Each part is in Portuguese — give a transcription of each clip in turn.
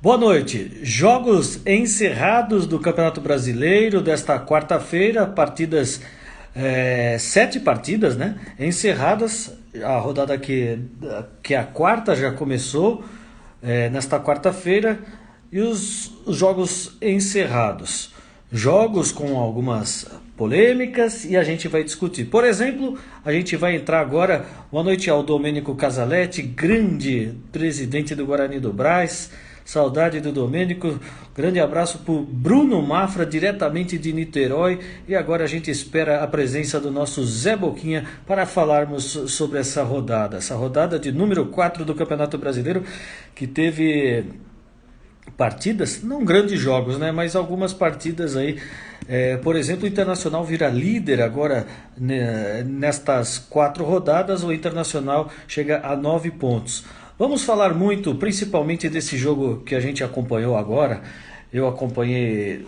Boa noite. Jogos encerrados do Campeonato Brasileiro desta quarta-feira, partidas, sete partidas, né? Encerradas, a rodada que é a quarta já começou nesta quarta-feira e os jogos encerrados. Jogos com algumas polêmicas e a gente vai discutir. Por exemplo, a gente vai entrar agora. Boa noite ao Domênico Casaletti, grande presidente do Guarani do Brás. Saudade do Domênico. Grande abraço para o Bruno Mafra, diretamente de Niterói. E agora a gente espera a presença do nosso Zé Boquinha para falarmos sobre essa rodada. Essa rodada de número 4 do Campeonato Brasileiro, que teve partidas, não grandes jogos, né? Mas algumas partidas aí. Por exemplo, o Internacional vira líder agora nestas 4 rodadas. O Internacional chega a 9 pontos. Vamos falar muito, principalmente desse jogo que a gente acompanhou agora. Eu acompanhei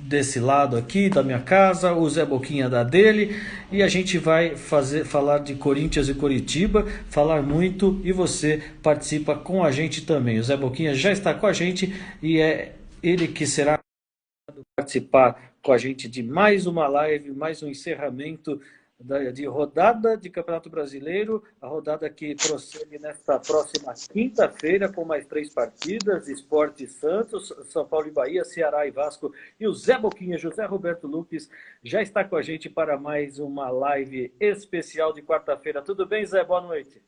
desse lado aqui da minha casa, o Zé Boquinha da dele, e a gente vai falar de Corinthians e Coritiba, falar muito, e você participa com a gente também. O Zé Boquinha já está com a gente e é ele que será participar com a gente de mais uma live, mais um encerramento de rodada de Campeonato Brasileiro, a rodada que prossegue nesta próxima quinta-feira com mais 3 partidas, Sport e Santos, São Paulo e Bahia, Ceará e Vasco, e o Zé Boquinha, José Roberto Lucas, já está com a gente para mais uma live especial de quarta-feira. Tudo bem, Zé? Boa noite.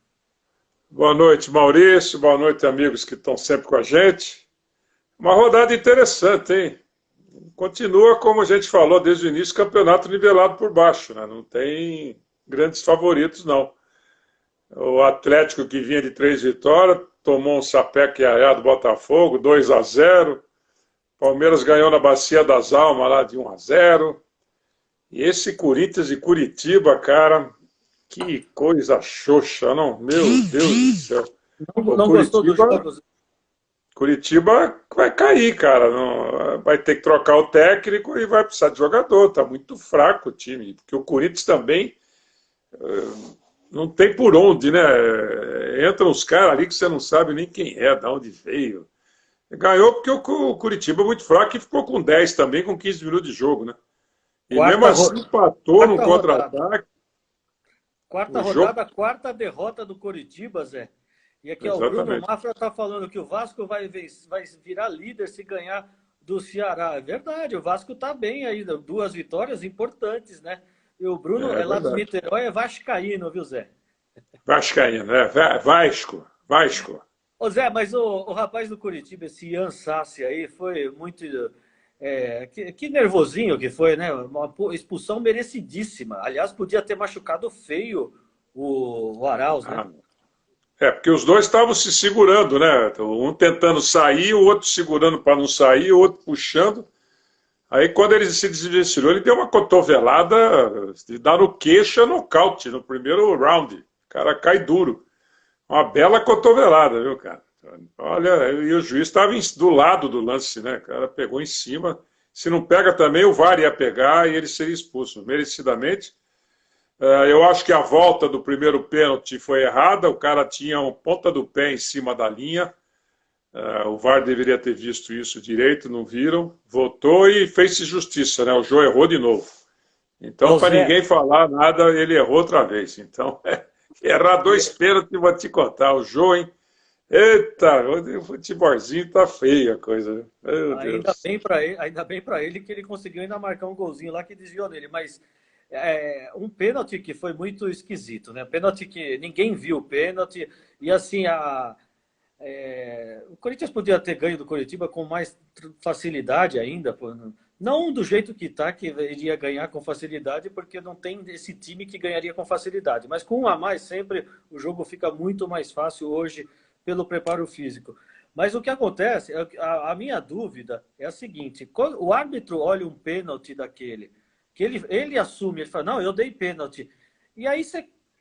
Boa noite, Maurício. Boa noite, amigos que estão sempre com a gente. Uma rodada interessante, hein? Continua, como a gente falou desde o início, campeonato nivelado por baixo, né? Não tem grandes favoritos, não. O Atlético, que vinha de 3 vitórias, tomou um sapeque arreado do Botafogo, 2-0. Palmeiras ganhou na Bacia das Almas, lá de 1-0. E esse Corinthians e Curitiba, cara, que coisa xoxa, não? Meu Deus do céu. Não, O não gostou dos Curitiba, jogos? Curitiba vai cair, cara. Não, vai ter que trocar o técnico e vai precisar de jogador. Tá muito fraco o time. Porque o Corinthians também não tem por onde, né? Entram os caras ali que você não sabe nem quem é, de onde veio. Ganhou porque o Curitiba é muito fraco e ficou com 10 também, com 15 minutos de jogo, né? E mesmo Quarta, assim empatou no quarta rodada. contra-ataque. Quarta O jogo. rodada, quarta derrota do Coritiba, Zé. E aqui, ó, o Bruno Exatamente. Mafra está falando que o Vasco vai virar líder se ganhar do Ceará. É verdade, o Vasco está bem aí, 2 vitórias importantes, né? E o Bruno É é lá do verdade. Niterói, é vascaíno, viu, Zé? Vascaíno, né? Vasco. Vasco. Ô Zé, mas o rapaz do Curitiba, esse Ian Sassi aí, foi muito. Que nervosinho que foi, né? Uma expulsão merecidíssima. Aliás, podia ter machucado feio o Arauz, né? Ah, porque os dois estavam se segurando, né? Um tentando sair, o outro segurando para não sair, o outro puxando. Aí, quando ele se desvencilhou, ele deu uma cotovelada de dar no queixo, nocaute no primeiro round. O cara cai duro. Uma bela cotovelada, viu, cara? Olha, e o juiz estava do lado do lance, né? O cara pegou em cima. Se não pega também, o VAR ia pegar e ele seria expulso, merecidamente. Eu acho que a volta do primeiro pênalti foi errada. O cara tinha a ponta do pé em cima da linha. O VAR deveria ter visto isso direito, não viram. Votou e fez-se justiça, né? O Jô errou de novo. Então, Ô para Zé, ninguém falar nada, ele errou outra vez. Então, errar dois e pênaltis, vou te contar. O Jô, hein? Eita, o futebolzinho tá feia a coisa, né? Meu Deus. ainda bem para ele que ele conseguiu ainda marcar um golzinho lá que desviou nele, mas um pênalti que foi muito esquisito, né? Pênalti que ninguém viu o pênalti e assim o Corinthians podia ter ganho do Coritiba com mais facilidade ainda, pô. Não do jeito que tá, que iria ganhar com facilidade, porque não tem esse time que ganharia com facilidade. Mas com um a mais, sempre o jogo fica muito mais fácil hoje pelo preparo físico. Mas o que acontece, a minha dúvida é a seguinte: quando o árbitro olha um pênalti daquele, que ele assume, ele fala, não, eu dei pênalti. E aí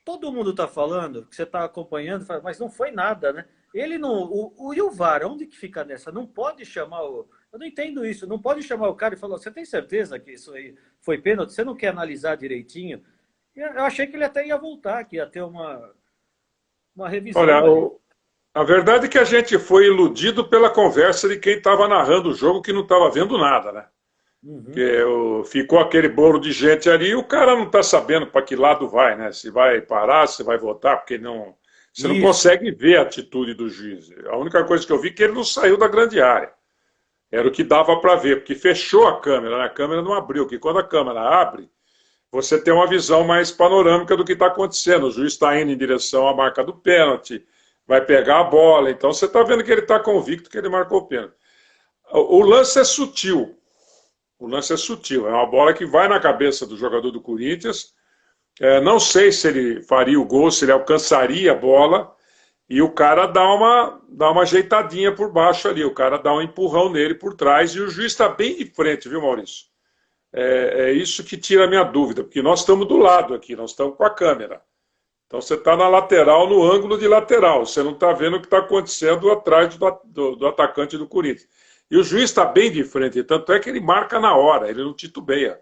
todo mundo está falando, que você está acompanhando, fala, mas não foi nada, né? Ele não. E o VAR, onde que fica nessa? Não pode chamar o. Eu não entendo isso. Não pode chamar o cara e falar: você tem certeza que isso aí foi pênalti? Você não quer analisar direitinho? Eu achei que ele até ia voltar, que ia ter uma revisão Olha, ali. A verdade é que a gente foi iludido pela conversa de quem estava narrando o jogo que não estava vendo nada, né? Uhum. Que ficou aquele bolo de gente ali e o cara não está sabendo para que lado vai, né? Se vai parar, se vai votar, porque não, você não Isso. consegue ver a atitude do juiz. A única coisa que eu vi é que ele não saiu da grande área. Era o que dava para ver, porque fechou a câmera, né? A câmera não abriu, porque quando a câmera abre, você tem uma visão mais panorâmica do que está acontecendo. O juiz está indo em direção à marca do pênalti, vai pegar a bola, então você está vendo que ele está convicto que ele marcou o pênalti. O lance é sutil. O lance é sutil. É uma bola que vai na cabeça do jogador do Corinthians. Não sei se ele faria o gol, se ele alcançaria a bola. E o cara dá uma ajeitadinha por baixo ali. O cara dá um empurrão nele por trás. E o juiz está bem de frente, viu, Maurício? É isso que tira a minha dúvida, porque nós estamos do lado aqui, nós estamos com a câmera. Então você está na lateral, no ângulo de lateral. Você não está vendo o que está acontecendo atrás do atacante do Corinthians. E o juiz está bem de frente, tanto é que ele marca na hora, ele não titubeia.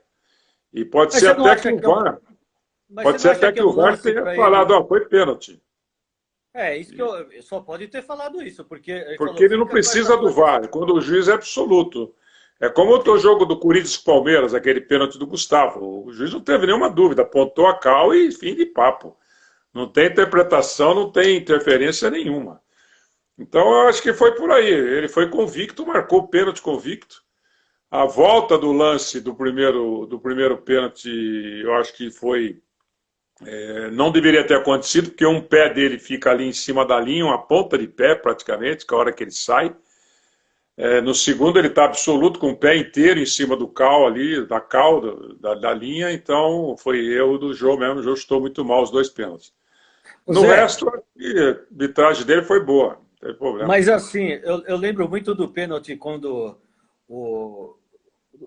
E pode Mas ser você não até que acha o que é um, VAR, mas você pode não ser acha até que que é o um VAR lance tenha para falado, ele? ó, foi pênalti. É, isso que eu só pode ter falado isso, porque ele Porque falou, ele não fica com essa precisa do posição. VAR, quando o juiz é absoluto. É como o Entendi. jogo do Corinthians com o Palmeiras, aquele pênalti do Gustavo. O juiz não teve nenhuma dúvida, apontou a cal e fim de papo. Não tem interpretação, não tem interferência nenhuma. Então eu acho que foi por aí. Ele foi convicto, marcou o pênalti convicto. A volta do lance do primeiro pênalti, eu acho que foi. Não deveria ter acontecido, porque um pé dele fica ali em cima da linha, uma ponta de pé praticamente, que é a hora que ele sai. No segundo, ele está absoluto com o pé inteiro em cima do cal ali, da cal da linha, então foi erro do jogo mesmo. O jogo estou muito mal os dois pênaltis. Ô No Zé, resto, a arbitragem dele foi boa, não tem problema. mas assim, eu lembro muito do pênalti quando o,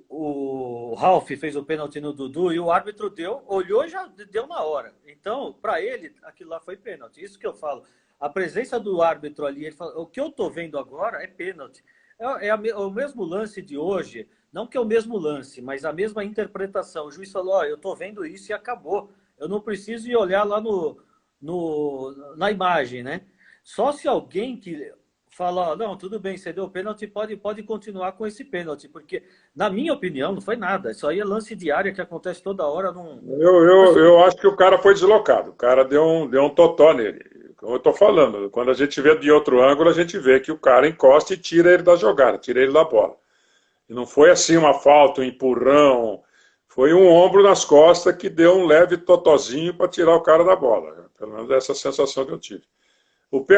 o Ralf fez o pênalti no Dudu e o árbitro deu, olhou e já deu na hora. Então, para ele, aquilo lá foi pênalti. Isso que eu falo. A presença do árbitro ali, ele fala, o que eu estou vendo agora é pênalti. O mesmo lance de hoje, não que é o mesmo lance, mas a mesma interpretação. O juiz falou, ó, eu estou vendo isso e acabou. Eu não preciso ir olhar lá na imagem, né? Só se alguém que fala, ó, não, tudo bem, você deu pênalti, pode continuar com esse pênalti, porque, na minha opinião, não foi nada. Isso aí é lance de área que acontece toda hora. Não, Eu, eu, assim, eu acho que o cara foi deslocado, o cara deu um totó nele. Como eu estou falando, quando a gente vê de outro ângulo, a gente vê que o cara encosta e tira ele da jogada, tira ele da bola. E não foi assim uma falta, um empurrão, foi um ombro nas costas que deu um leve totozinho para tirar o cara da bola. Pelo menos essa sensação que eu tive.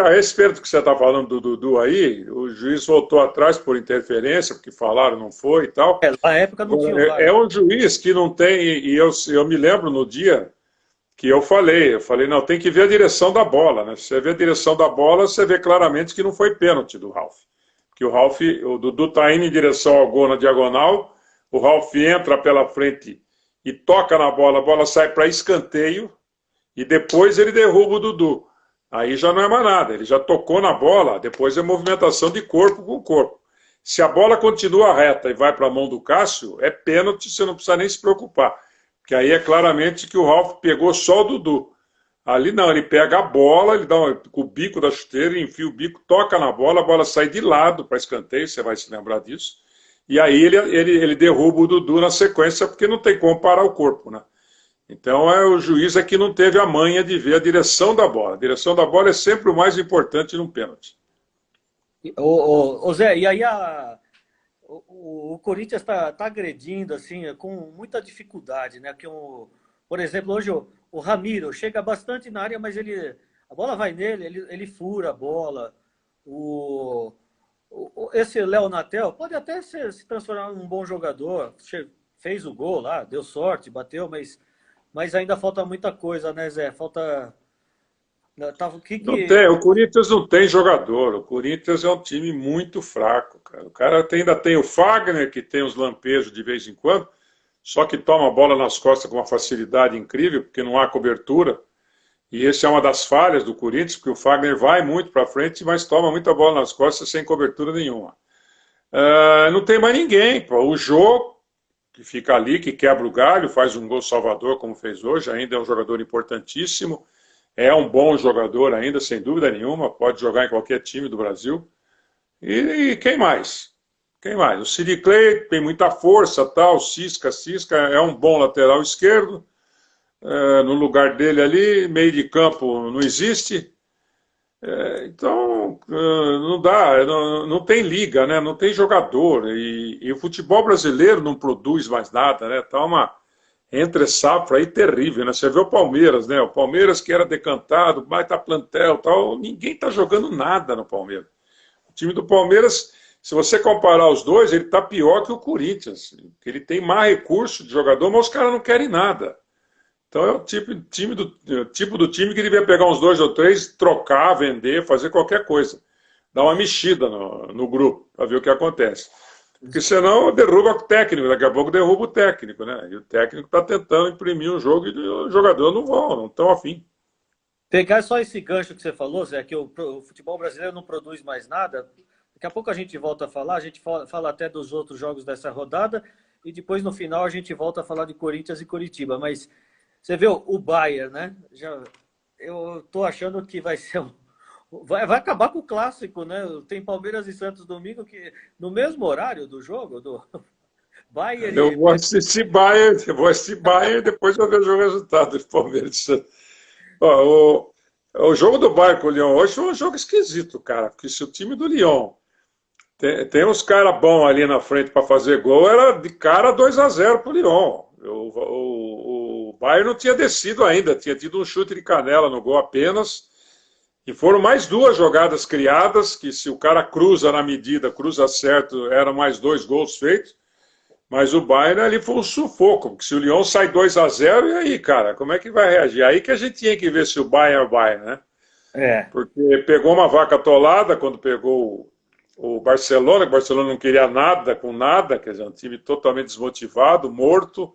A esse pênalti que você está falando do Dudu aí, o juiz voltou atrás por interferência, porque falaram não foi e tal. na época não tinha o VAR, É né? um juiz que não tem, e eu me lembro no dia que eu falei, não, tem que ver a direção da bola, né? Se você vê a direção da bola, você vê claramente que não foi pênalti do Ralf. Que o Dudu está indo em direção ao gol na diagonal, o Ralf entra pela frente e toca na bola, a bola sai para escanteio, e depois ele derruba o Dudu. Aí já não é mais nada, ele já tocou na bola, depois é movimentação de corpo com corpo. Se a bola continua reta e vai para a mão do Cássio, é pênalti, você não precisa nem se preocupar. Porque aí é claramente que o Ralf pegou só o Dudu. Ali não, ele pega a bola, ele dá com o bico da chuteira, enfia o bico, toca na bola, a bola sai de lado para escanteio, você vai se lembrar disso. E aí ele derruba o Dudu na sequência, porque não tem como parar o corpo, né? Então o juiz é que não teve a manha de ver a direção da bola. A direção da bola é sempre o mais importante num pênalti. Ô Zé, e aí o Corinthians está agredindo assim, com muita dificuldade, né? Por exemplo, hoje o Ramiro chega bastante na área, mas a bola vai nele, ele fura a bola. O, esse Léo Natel pode até se transformar num bom jogador, fez o gol lá, deu sorte, bateu, mas ainda falta muita coisa, né, Zé? Falta. O que Não que. tem, o Corinthians não tem jogador. O Corinthians é um time muito fraco, cara. O cara ainda tem o Fagner, que tem os lampejos de vez em quando, só que toma a bola nas costas com uma facilidade incrível, porque não há cobertura. E essa é uma das falhas do Corinthians, porque o Fagner vai muito para frente, mas toma muita bola nas costas sem cobertura nenhuma. Não tem mais ninguém, pô. O Jô, que fica ali, que quebra o galho, faz um gol salvador, como fez hoje, ainda é um jogador importantíssimo. é um bom jogador ainda, sem dúvida nenhuma, pode jogar em qualquer time do Brasil. E quem mais? Quem mais? O Sid Clay tem muita força, tal, Cisca é um bom lateral esquerdo. No lugar dele ali, meio de campo não existe. Então, não dá, não tem liga, né? Não tem jogador. E o futebol brasileiro não produz mais nada, né? Tá uma entre safra aí terrível, né? Você vê o Palmeiras, né? O Palmeiras que era decantado, baita plantel, tal, ninguém tá jogando nada no Palmeiras. O time do Palmeiras, se você comparar os dois, ele tá pior que o Corinthians. Ele tem mais recurso de jogador, mas os caras não querem nada. Então é o tipo do time que devia pegar uns 2 ou 3, trocar, vender, fazer qualquer coisa. Dar uma mexida no grupo, para ver o que acontece. Porque senão derruba o técnico, daqui a pouco derruba o técnico, né? E o técnico está tentando imprimir um jogo e o jogador não estão afim. Pegar só esse gancho que você falou, Zé, que o futebol brasileiro não produz mais nada. Daqui a pouco a gente volta a falar, a gente fala até dos outros jogos dessa rodada e depois no final a gente volta a falar de Corinthians e Coritiba. Mas você vê o Bayern, né? Eu tô achando que vai ser vai acabar com o clássico, né? Tem Palmeiras e Santos domingo que no mesmo horário do jogo do Bayern. Eu vou assistir Bayern, depois eu vejo o resultado do Palmeiras e Santos. Ó, o jogo do Bayern com o Lyon hoje foi um jogo esquisito, cara. Porque se o time do Lyon tem uns caras bons ali na frente para fazer gol, era de cara 2-0 pro Lyon. O Bayern não tinha descido ainda, tinha tido um chute de canela no gol apenas. E foram mais 2 jogadas criadas, que se o cara cruza na medida, cruza certo, eram mais 2 gols feitos. Mas o Bayern ali foi um sufoco, porque se o Lyon sai 2-0, e aí, cara, como é que vai reagir? Aí que a gente tinha que ver se o Bayern é o Bayern, né? Porque pegou uma vaca atolada quando pegou o Barcelona, que o Barcelona não queria nada com nada, quer dizer, um time totalmente desmotivado, morto.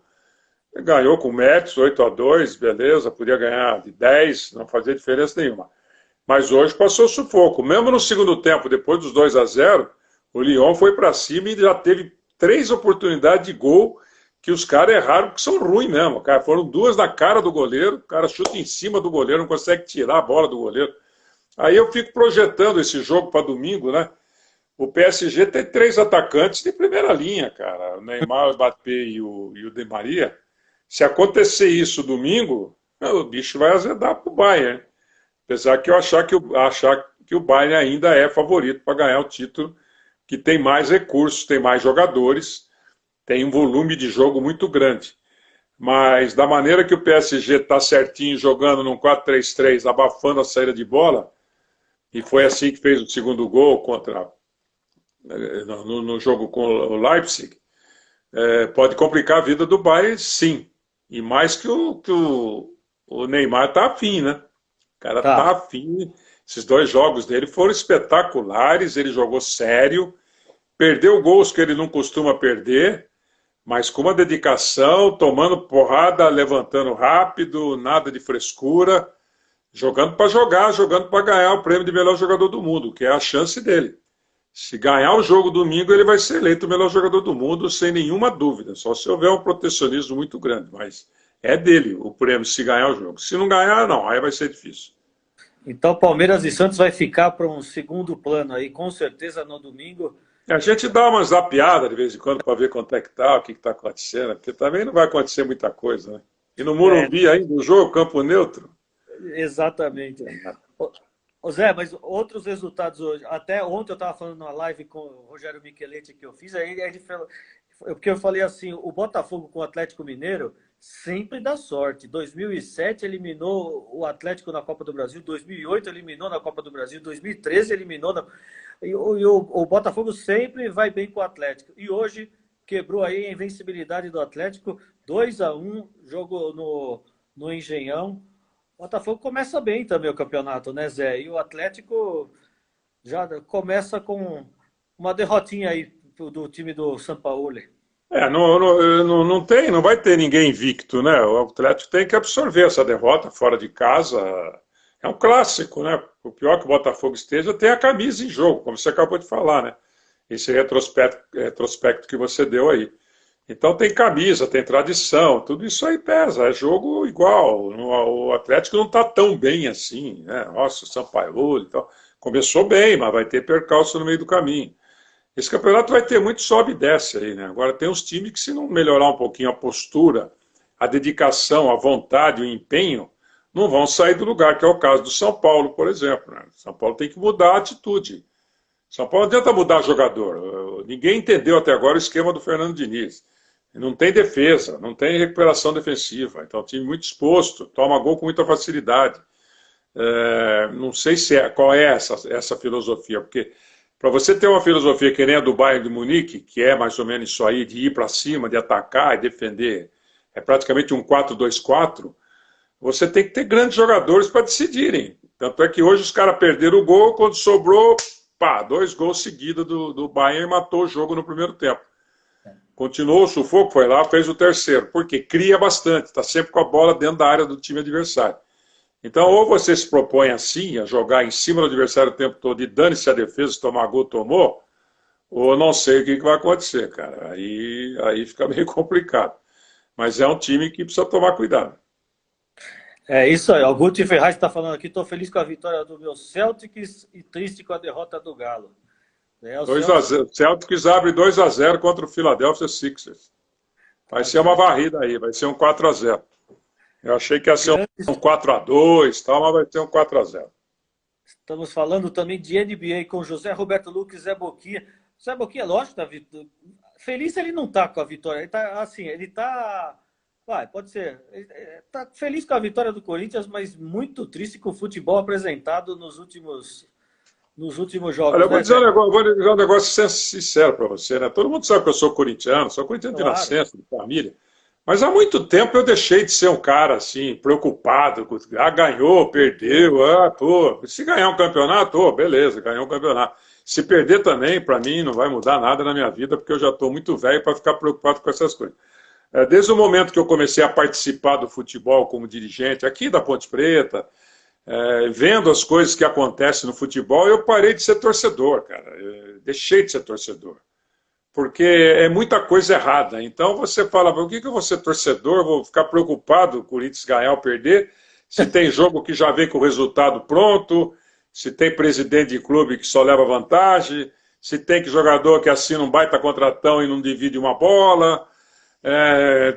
Ganhou com méritos, 8-2, beleza, podia ganhar de 10, não fazia diferença nenhuma. Mas hoje passou sufoco. Mesmo no segundo tempo, depois dos 2-0, o Lyon foi para cima e já teve 3 oportunidades de gol que os caras erraram, porque são ruins mesmo. Cara, foram 2 na cara do goleiro, o cara chuta em cima do goleiro, não consegue tirar a bola do goleiro. Aí eu fico projetando esse jogo para domingo, né? O PSG tem 3 atacantes de primeira linha, cara. O Neymar, o Mbappé e o Di Maria. Se acontecer isso domingo, o bicho vai azedar para o Bayern. Apesar que eu achar que o Bayern ainda é favorito para ganhar o título, que tem mais recursos, tem mais jogadores, tem um volume de jogo muito grande. Mas da maneira que o PSG está certinho jogando num 4-3-3, abafando a saída de bola, e foi assim que fez o segundo gol no jogo com o Leipzig, pode complicar a vida do Bayern, sim. E mais que o Neymar está afim, né? O cara está afim. Esses 2 jogos dele foram espetaculares, ele jogou sério, perdeu gols que ele não costuma perder, mas com uma dedicação, tomando porrada, levantando rápido, nada de frescura, jogando para jogar, jogando para ganhar o prêmio de melhor jogador do mundo, que é a chance dele. Se ganhar o jogo domingo, ele vai ser eleito o melhor jogador do mundo, sem nenhuma dúvida, só se houver um protecionismo muito grande, mas é dele o prêmio se ganhar o jogo. Se não ganhar, não, aí vai ser difícil. Então, Palmeiras e Santos vai ficar para um segundo plano aí, com certeza no domingo. A gente dá umas zapiadas de vez em quando para ver quanto é que tá, o que está acontecendo, porque também não vai acontecer muita coisa, né? E no Morumbi ainda o jogo, campo neutro. Exatamente. Ô Zé, mas outros resultados hoje. Até ontem eu estava falando numa live com o Rogério Micheletti que eu fiz, aí ele falou, porque eu falei assim, o Botafogo com o Atlético Mineiro sempre dá sorte. 2007 eliminou o Atlético na Copa do Brasil, 2008 eliminou na Copa do Brasil, 2013 eliminou o Botafogo sempre vai bem com o Atlético. E hoje quebrou aí a invencibilidade do Atlético, 2-1, jogo no Engenhão. O Botafogo começa bem também o campeonato, né, Zé? E o Atlético já começa com uma derrotinha aí do time do Sampaoli. Não vai ter ninguém invicto, né? O Atlético tem que absorver essa derrota fora de casa. É um clássico, né? O pior que o Botafogo esteja tem a camisa em jogo, como você acabou de falar, né? Esse retrospecto que você deu aí. Então tem camisa, tem tradição, tudo isso aí pesa, é jogo igual. O Atlético não está tão bem assim, né? Nossa, o Sampaoli e tal. Começou bem, mas vai ter percalço no meio do caminho. Esse campeonato vai ter muito sobe e desce aí, né? Agora tem uns times que, se não melhorar um pouquinho a postura, a dedicação, a vontade, o empenho, não vão sair do lugar, que é o caso do São Paulo, por exemplo, né? São Paulo tem que mudar a atitude. São Paulo não adianta mudar jogador. Ninguém entendeu até agora o esquema do Fernando Diniz. Não tem defesa, não tem recuperação defensiva. Então, é um time muito exposto, toma gol com muita facilidade. Não sei qual é essa filosofia, porque para você ter uma filosofia que nem a do Bayern de Munique, que é mais ou menos isso aí, de ir para cima, de atacar e defender, é praticamente um 4-2-4, você tem que ter grandes jogadores para decidirem. Tanto é que hoje os caras perderam o gol, quando sobrou, pá, 2 gols seguidos do Bayern, matou o jogo no primeiro tempo. Continuou o sufoco, foi lá, fez o terceiro, porque cria bastante, está sempre com a bola dentro da área do time adversário. Então, ou você se propõe assim, a jogar em cima do adversário o tempo todo e dane-se a defesa, se tomar gol, tomou, ou não sei o que vai acontecer, cara. Aí fica meio complicado. Mas é um time que precisa tomar cuidado. É isso aí. O Guti Ferraz está falando aqui. Estou feliz com a vitória do meu Celtics e triste com a derrota do Galo. O 2-0. Celtics abre 2-0 contra o Philadelphia Sixers. Vai ser uma varrida aí, vai ser um 4-0. Eu achei que ia ser um 4-2, tal, mas vai ser um 4-0. Estamos falando também de NBA com José Roberto Luque e Zé Boquinha. Zé Boquinha, lógico, tá, feliz ele não está com a vitória. Ele está assim, ele está... Vai, pode ser. Está feliz com a vitória do Corinthians, mas muito triste com o futebol apresentado nos últimos jogos. Olha, eu vou dizer um negócio sincero para você, né? Todo mundo sabe que eu sou corintiano de Claro. nascença, de família. Mas há muito tempo eu deixei de ser um cara assim, preocupado. Ganhou, perdeu, pô. Se ganhar um campeonato, beleza, ganhou um campeonato. Se perder também, para mim, não vai mudar nada na minha vida, porque eu já estou muito velho para ficar preocupado com essas coisas. Desde o momento que eu comecei a participar do futebol como dirigente, aqui da Ponte Preta, vendo as coisas que acontecem no futebol, eu parei de ser torcedor, cara. Deixei de ser torcedor. Porque é muita coisa errada. Então você fala, por que eu vou ser torcedor? Vou ficar preocupado com o Corinthians ganhar ou perder? Se tem jogo que já vem com o resultado pronto, se tem presidente de clube que só leva vantagem, se tem jogador que assina um baita contratão e não divide uma bola,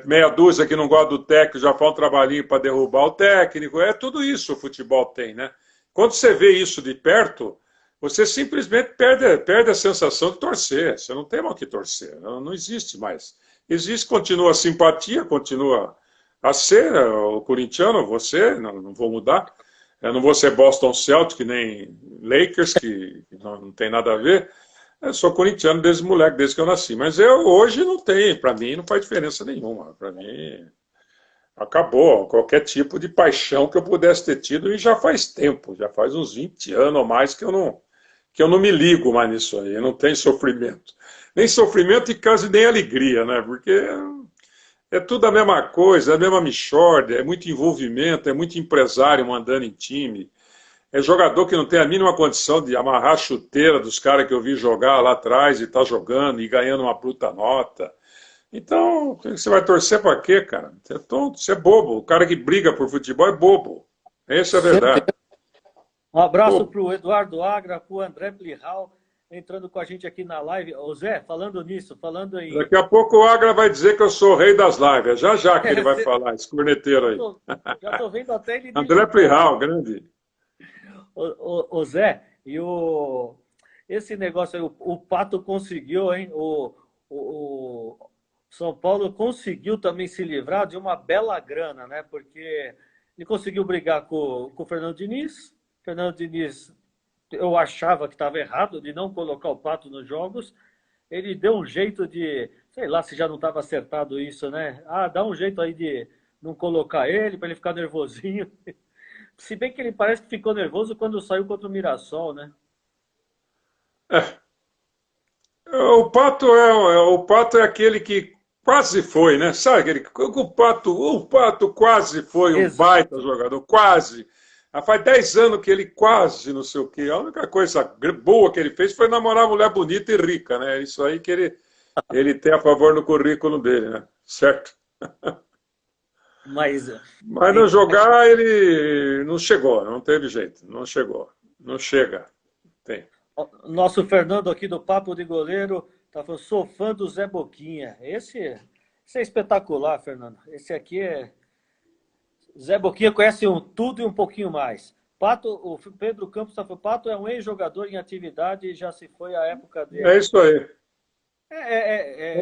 meia dúzia que não gosta do técnico já faz um trabalhinho para derrubar o técnico. É tudo isso o futebol tem, né? Quando você vê isso de perto, você simplesmente perde a sensação de torcer. Você não tem mais o que torcer. Não existe mais. Existe, continua a simpatia, continua a ser o corintiano, você, não vou mudar. Eu não vou ser Boston Celtics, nem Lakers, que não tem nada a ver. Eu sou corintiano desde moleque, desde que eu nasci. Mas eu hoje não tenho, para mim não faz diferença nenhuma. Para mim acabou qualquer tipo de paixão que eu pudesse ter tido, e já faz tempo, já faz uns 20 anos ou mais que eu não me ligo mais nisso aí, não tem sofrimento. Nem sofrimento e quase nem alegria, né? Porque é tudo a mesma coisa, é a mesma mixórdia, é muito envolvimento, é muito empresário mandando em time. É jogador que não tem a mínima condição de amarrar a chuteira dos caras que eu vi jogar lá atrás e tá jogando e ganhando uma bruta nota. Então, você vai torcer para quê, cara? Você é tonto, você é bobo. O cara que briga por futebol é bobo. Essa é a verdade. Um abraço para o Eduardo Agra, para o André Plihal, entrando com a gente aqui na live. Ô Zé, falando nisso, falando em... Daqui a pouco o Agra vai dizer que eu sou o rei das lives. É já que ele vai falar, esse corneteiro aí. Já estou vendo até ele... André Plihal, grande. Ô Zé, esse negócio aí, o Pato conseguiu, hein? O São Paulo conseguiu também se livrar de uma bela grana, né? Porque ele conseguiu brigar com o Fernando Diniz. Fernando Diniz, eu achava que estava errado de não colocar o Pato nos jogos. Ele deu um jeito de, sei lá se já não estava acertado isso, né? Dá um jeito aí de não colocar ele para ele ficar nervosinho. Se bem que ele parece que ficou nervoso quando saiu contra o Mirassol, né? O Pato é aquele que quase foi, né? Sabe aquele o Pato quase foi um baita jogador, quase. Faz 10 anos que ele quase não sei o quê. A única coisa boa que ele fez foi namorar uma mulher bonita e rica, né? Isso aí que ele ele tem a favor no currículo dele, né? Certo? Mas Mas no jogar ele não chegou, não teve jeito, não chegou. Não chega. Tem. o nosso Fernando aqui do Papo de Goleiro tá falando, sou fã do Zé Boquinha. Esse é espetacular, Fernando. Esse aqui é. Zé Boquinha conhece tudo e um pouquinho mais. Pato, o Pedro Campos está falando, Pato é um ex-jogador em atividade e já se foi a época É dele. isso aí.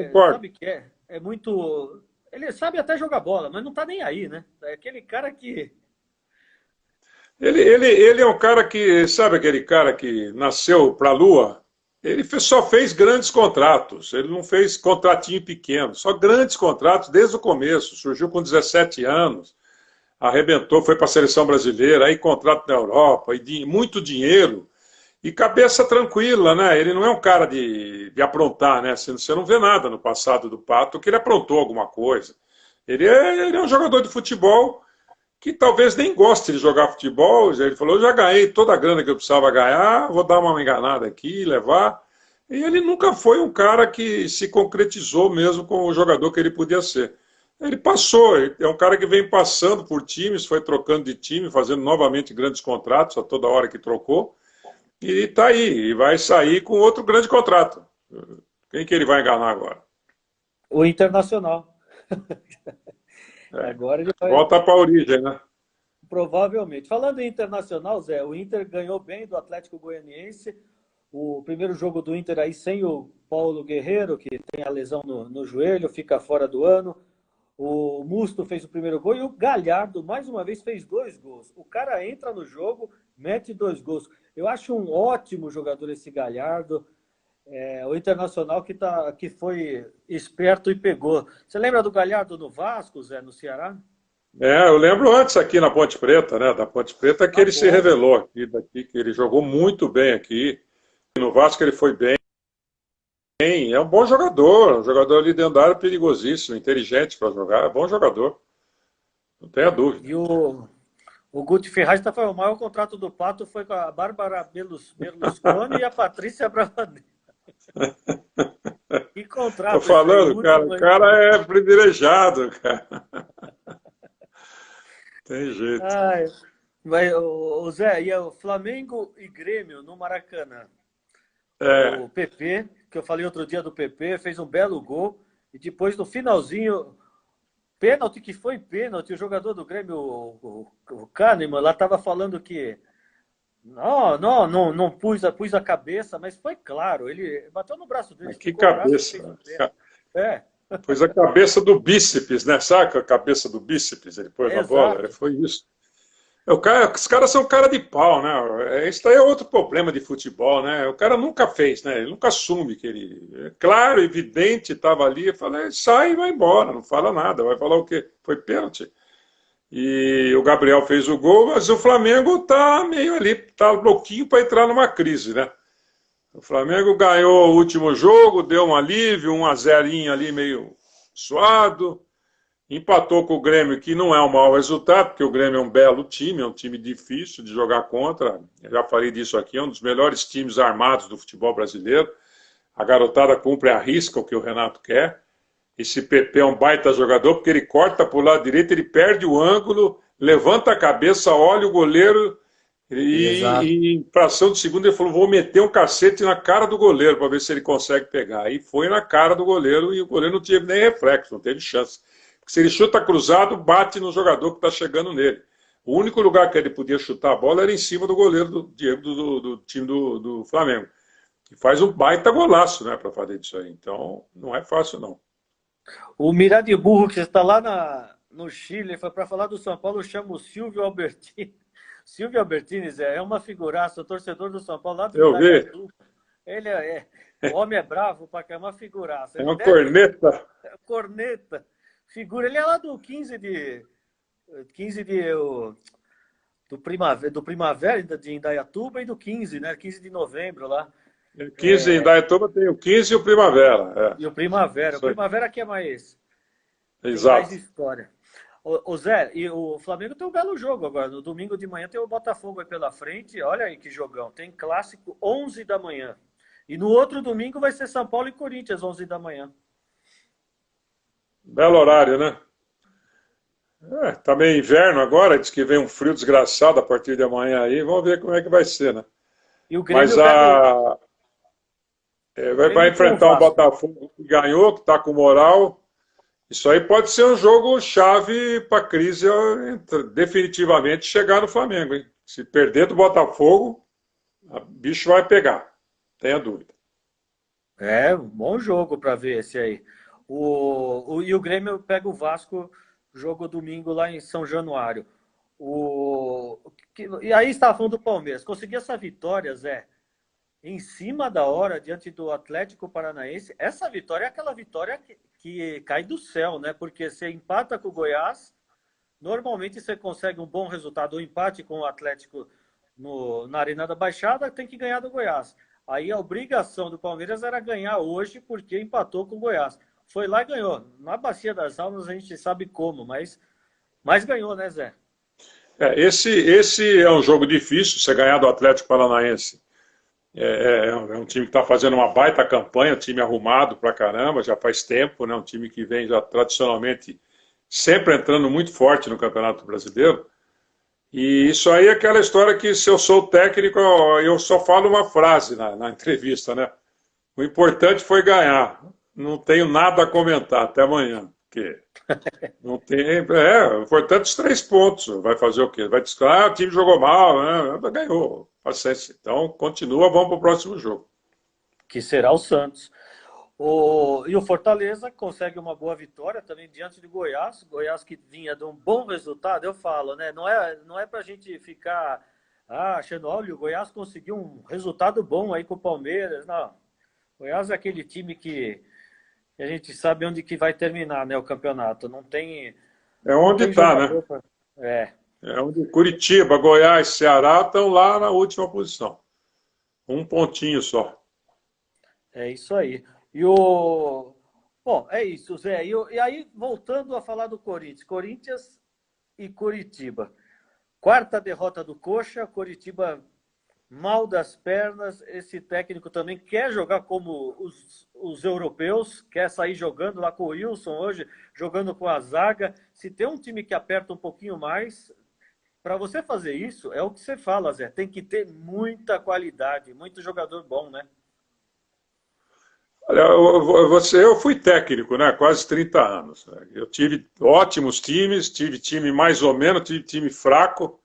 Concordo. Sabe que é muito. Ele sabe até jogar bola, mas não tá nem aí, né? É aquele cara que. Ele é um cara que, sabe aquele cara que nasceu para a Lua? Só fez grandes contratos, ele não fez contratinho pequeno, só grandes contratos desde o começo. Surgiu com 17 anos, arrebentou, foi para a seleção brasileira, aí contrato na Europa, e muito dinheiro, e cabeça tranquila, né? Ele não é um cara de aprontar, né? Você não vê nada no passado do Pato que ele aprontou alguma coisa. Ele é um jogador de futebol que talvez nem goste de jogar futebol. Ele falou: eu já ganhei toda a grana que eu precisava ganhar, vou dar uma enganada aqui, levar. E ele nunca foi um cara que se concretizou mesmo com o jogador que ele podia ser. Ele passou, é um cara que vem passando por times, foi trocando de time, fazendo novamente grandes contratos a toda hora que trocou, e está aí, e vai sair com outro grande contrato. Quem que ele vai enganar agora? O Internacional. É. Agora ele vai. Volta para a origem, né? Provavelmente. Falando em Internacional, Zé, o Inter ganhou bem do Atlético Goianiense. O primeiro jogo do Inter aí sem o Paulo Guerreiro, que tem a lesão no joelho, fica fora do ano. O Musto fez o primeiro gol e o Galhardo, mais uma vez, fez 2 gols. O cara entra no jogo, mete 2 gols. Eu acho um ótimo jogador esse Galhardo. O Internacional que foi esperto e pegou. Você lembra do Galhardo no Vasco, Zé, no Ceará? Eu lembro antes aqui na Ponte Preta, né? Da Ponte Preta, que Tá ele se bom. revelou aqui, daqui, que ele jogou muito bem aqui. No Vasco ele foi bem. É um jogador ali dentro da área perigosíssimo, inteligente para jogar, é bom jogador, não tenha dúvida. E o Guti Ferraz está falando, o maior contrato do Pato foi com a Bárbara Berlusconi e a Patrícia Bravanel. Que Tô contrato esse aí, o falando, cara, último o aí. cara é privilegiado, cara. Tem jeito. Ai, o Zé, e o Flamengo e Grêmio no Maracanã. É, O PP, que eu falei outro dia do PP, fez um belo gol. E depois, no finalzinho, pênalti que foi pênalti, o jogador do Grêmio, o Kahneman, lá estava falando que não pus a cabeça, mas foi claro, ele bateu no braço dele, mas que esticou o braço e fez cabeça. o pênalti. É, Pôs a cabeça do bíceps, né? Saca a cabeça do bíceps? Ele pôs na bola, exato. foi isso. Os caras são cara de pau, né? Isso daí é outro problema de futebol, né? O cara nunca fez, né? Ele nunca assume que ele. É claro, evidente, estava ali. Eu falei, sai e vai embora, não fala nada. Vai falar o quê? Foi pênalti. E o Gabriel fez o gol, mas o Flamengo tá meio ali, tá louquinho para entrar numa crise, né? O Flamengo ganhou o último jogo, deu um alívio, 1-0 ali meio suado. Empatou com o Grêmio, que não é um mau resultado, porque o Grêmio é um belo time, é um time difícil de jogar contra. Eu já falei disso aqui, é um dos melhores times armados do futebol brasileiro. A garotada cumpre a risca o que o Renato quer. Esse PP é um baita jogador, porque ele corta para o lado direito, ele perde o ângulo, levanta a cabeça, olha o goleiro, Exato. e em fração de segundo ele falou: vou meter um cacete na cara do goleiro para ver se ele consegue pegar. Aí foi na cara do goleiro e o goleiro não teve nem reflexo, não teve chance. Porque se ele chuta cruzado, bate no jogador que está chegando nele. O único lugar que ele podia chutar a bola era em cima do goleiro do Diego do time do Flamengo. Que faz um baita golaço, né, para fazer isso aí. Então, não é fácil, não. O Mirade Burro, que está lá no Chile, foi para falar do São Paulo, chama o Silvio Albertini. Silvio Albertini, Zé, é uma figuraça, torcedor do São Paulo, lá de Eu vi, Indaiatuba. O homem é bravo, é uma figuraça. é Ele uma deve corneta. corneta, figura. Ele é lá do 15 de do primavera de Indaiatuba e do 15, né? 15 de novembro lá. 15 em Indaiatuba tem o 15 e o Primavera. E o Primavera. O Isso aí. Primavera que é mais. Tem mais Exato. história. Ô Zé, e o Flamengo tem um belo jogo agora. No domingo de manhã tem o Botafogo aí pela frente. Olha aí que jogão. Tem clássico 11 da manhã. E no outro domingo vai ser São Paulo e Corinthians, 11 da manhã. Belo horário, né? Tá meio inverno agora, diz que vem um frio desgraçado a partir de amanhã aí. Vamos ver como é que vai ser, né? E o Mas Grêmio pega o, vai Grêmio com o enfrentar um Vasco. Botafogo que ganhou, que está com moral. Isso aí pode ser um jogo chave para a crise definitivamente chegar no Flamengo, hein? Se perder do Botafogo, o bicho vai pegar, tenha dúvida. É, um bom jogo para ver esse aí. E o Grêmio pega o Vasco, jogo domingo lá em São Januário. E aí estava falando do Palmeiras. Conseguir essa vitória, Zé, em cima da hora, diante do Atlético Paranaense. Essa vitória é aquela vitória que cai do céu, né? Porque você empata com o Goiás, normalmente você consegue um bom resultado. O empate com o Atlético na Arena da Baixada tem que ganhar do Goiás. Aí a obrigação do Palmeiras era ganhar hoje, porque empatou com o Goiás. Foi lá e ganhou. Na Bacia das Almas a gente sabe como, mas ganhou, né, Zé? Esse é um jogo difícil, você ganhar do Atlético Paranaense. É um time que está fazendo uma baita campanha, um time arrumado pra caramba, já faz tempo, né? Um time que vem já tradicionalmente sempre entrando muito forte no Campeonato Brasileiro. E isso aí é aquela história que, se eu sou técnico, eu só falo uma frase na entrevista, né? O importante foi ganhar. Não tenho nada a comentar. Até amanhã. Porque não tem. O importante é os 3 pontos. Vai fazer o quê? Vai dizer, o time jogou mal, né? Ganhou. Paciência. Então, continua, vamos para o próximo jogo. Que será o Santos. E o Fortaleza consegue uma boa vitória também diante de Goiás. Goiás que vinha de um bom resultado, eu falo, né? Não é para a gente ficar achando, olha, o Goiás conseguiu um resultado bom aí com o Palmeiras. Não. Goiás é aquele time que a gente sabe onde que vai terminar, né, o campeonato. Não tem, É não onde tem está, né? jogador pra... É onde Curitiba, Goiás, Ceará estão lá na última posição. Um pontinho só. É isso aí. Bom, é isso, Zé. E aí, voltando a falar do Corinthians. Corinthians e Curitiba. Quarta derrota do Coxa. Coritiba mal das pernas. Esse técnico também quer jogar como os europeus. Quer sair jogando lá com o Wilson hoje, jogando com a zaga. Se tem um time que aperta um pouquinho mais, para você fazer isso, é o que você fala, Zé. Tem que ter muita qualidade, muito jogador bom, né? Olha, eu fui técnico, né? Quase 30 anos. Né? Eu tive ótimos times, tive time mais ou menos, tive time fraco,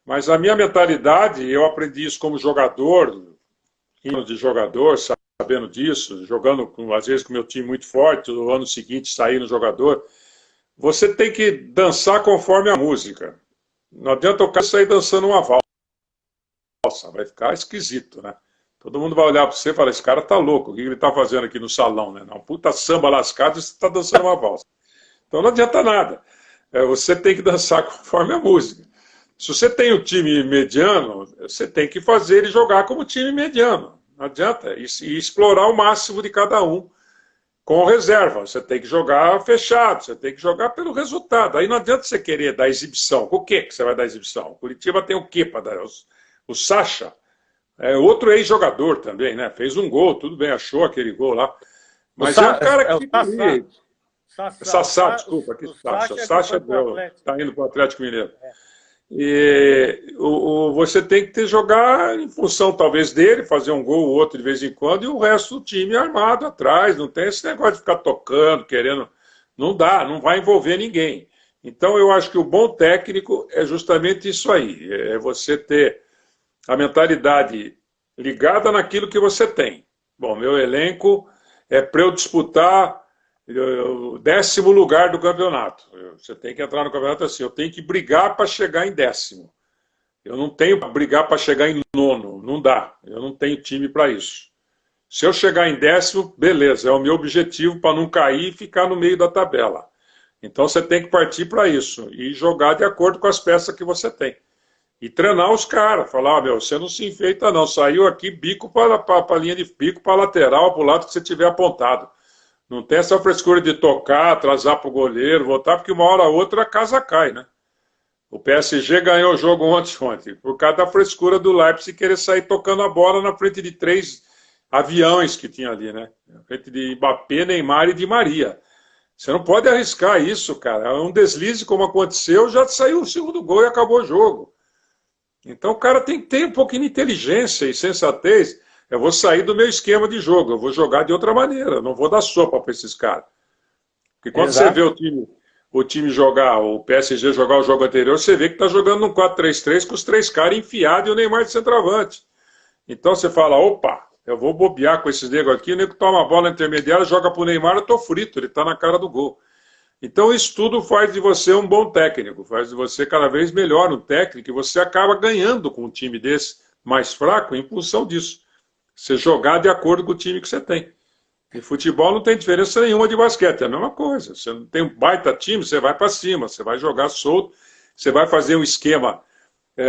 mas a minha mentalidade, eu aprendi isso como jogador, anos de jogador, sabendo disso, jogando às vezes com meu time muito forte, no ano seguinte sair no jogador. Você tem que dançar conforme a música. Não adianta o cara sair dançando uma valsa, vai ficar esquisito, né? Todo mundo vai olhar para você e falar, esse cara tá louco, o que ele tá fazendo aqui no salão, né? Não, puta samba lascado e você tá dançando uma valsa. Então não adianta nada. Você tem que dançar conforme a música. Se você tem um time mediano, você tem que fazer ele jogar como time mediano. Não adianta. E explorar o máximo de cada um com reserva. Você tem que jogar fechado, você tem que jogar pelo resultado. Aí não adianta você querer dar exibição. O que você vai dar exibição? O Curitiba tem o quê para dar? O Sacha. Outro ex-jogador também, né? Fez um gol, tudo bem, achou aquele gol lá. Mas é um cara que fica ali. Sassá, desculpa, aqui Sacha. O Sacha está indo para o Atlético Mineiro. E você tem que jogar em função, talvez, dele, fazer um gol ou outro de vez em quando, e o resto do time armado atrás. Não tem esse negócio de ficar tocando, querendo. Não dá, não vai envolver ninguém. Então, eu acho que o bom técnico é justamente isso aí. É você ter a mentalidade ligada naquilo que você tem. Bom, meu elenco é para eu disputar o 10º lugar do campeonato. Você tem que entrar no campeonato assim, eu tenho que brigar para chegar em 10º. Eu não tenho para brigar para chegar em 9º, não dá. Eu não tenho time para isso. Se eu chegar em 10º, beleza, é o meu objetivo para não cair e ficar no meio da tabela. Então você tem que partir para isso e jogar de acordo com as peças que você tem. E treinar os caras, falar, você não se enfeita não, saiu aqui bico para a linha de bico, para a lateral, para o lado que você tiver apontado. Não tem essa frescura de tocar, atrasar para o goleiro, voltar, porque uma hora ou outra a casa cai, né? O PSG ganhou o jogo ontem, por causa da frescura do Leipzig querer sair tocando a bola na frente de 3 aviões que tinha ali, né? Frente de Mbappé, Neymar e Di Maria. Você não pode arriscar isso, cara. É um deslize como aconteceu, já saiu o segundo gol e acabou o jogo. Então o cara tem que ter um pouquinho de inteligência e sensatez. Eu vou sair do meu esquema de jogo, eu vou jogar de outra maneira, eu não vou dar sopa para esses caras. Porque quando você vê Exato. o time jogar, o PSG jogar o jogo anterior, você vê que está jogando num 4-3-3 com os três caras enfiados e o Neymar de centroavante. Então você fala, opa, eu vou bobear com esses negros aqui, o nego toma a bola intermediária, joga pro Neymar, eu tô frito, ele tá na cara do gol. Então isso tudo faz de você um bom técnico, faz de você cada vez melhor um técnico, e você acaba ganhando com um time desse mais fraco em função disso. Você jogar de acordo com o time que você tem. Em futebol não tem diferença nenhuma de basquete, é a mesma coisa. Você não tem um baita time, você vai para cima, você vai jogar solto, você vai fazer um esquema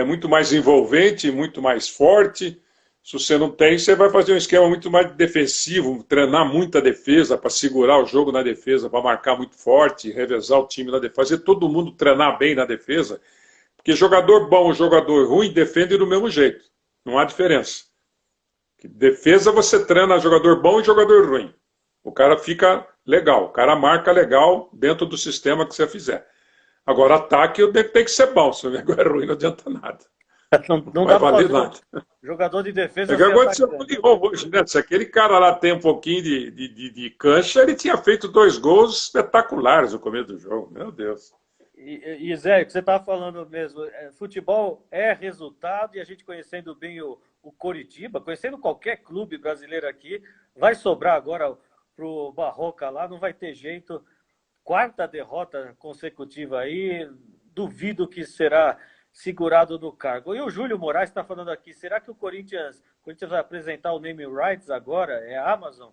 muito mais envolvente, muito mais forte. Se você não tem, você vai fazer um esquema muito mais defensivo, treinar muita defesa para segurar o jogo na defesa, para marcar muito forte, revezar o time na defesa, fazer todo mundo treinar bem na defesa. Porque jogador bom, jogador ruim, defende do mesmo jeito. Não há diferença. Defesa você treina jogador bom e jogador ruim. O cara fica legal, o cara marca legal dentro do sistema que você fizer. Agora, ataque tem que ser bom, se o negócio é ruim não adianta nada. Não, Não não vai dá para valer fazer nada. jogador de É defesa que ser aconteceu com o atacante. Lyon hoje, né? Se aquele cara lá tem um pouquinho de cancha, ele tinha feito 2 gols espetaculares no começo do jogo. Meu Deus. E Zé, o que você estava falando mesmo, futebol é resultado e a gente conhecendo bem o Coritiba, conhecendo qualquer clube brasileiro aqui, vai sobrar agora pro Barroca lá, não vai ter jeito. Quarta derrota consecutiva aí, duvido que será segurado no cargo. E o Júlio Moraes está falando aqui, será que o Corinthians vai apresentar o name rights agora? É a Amazon?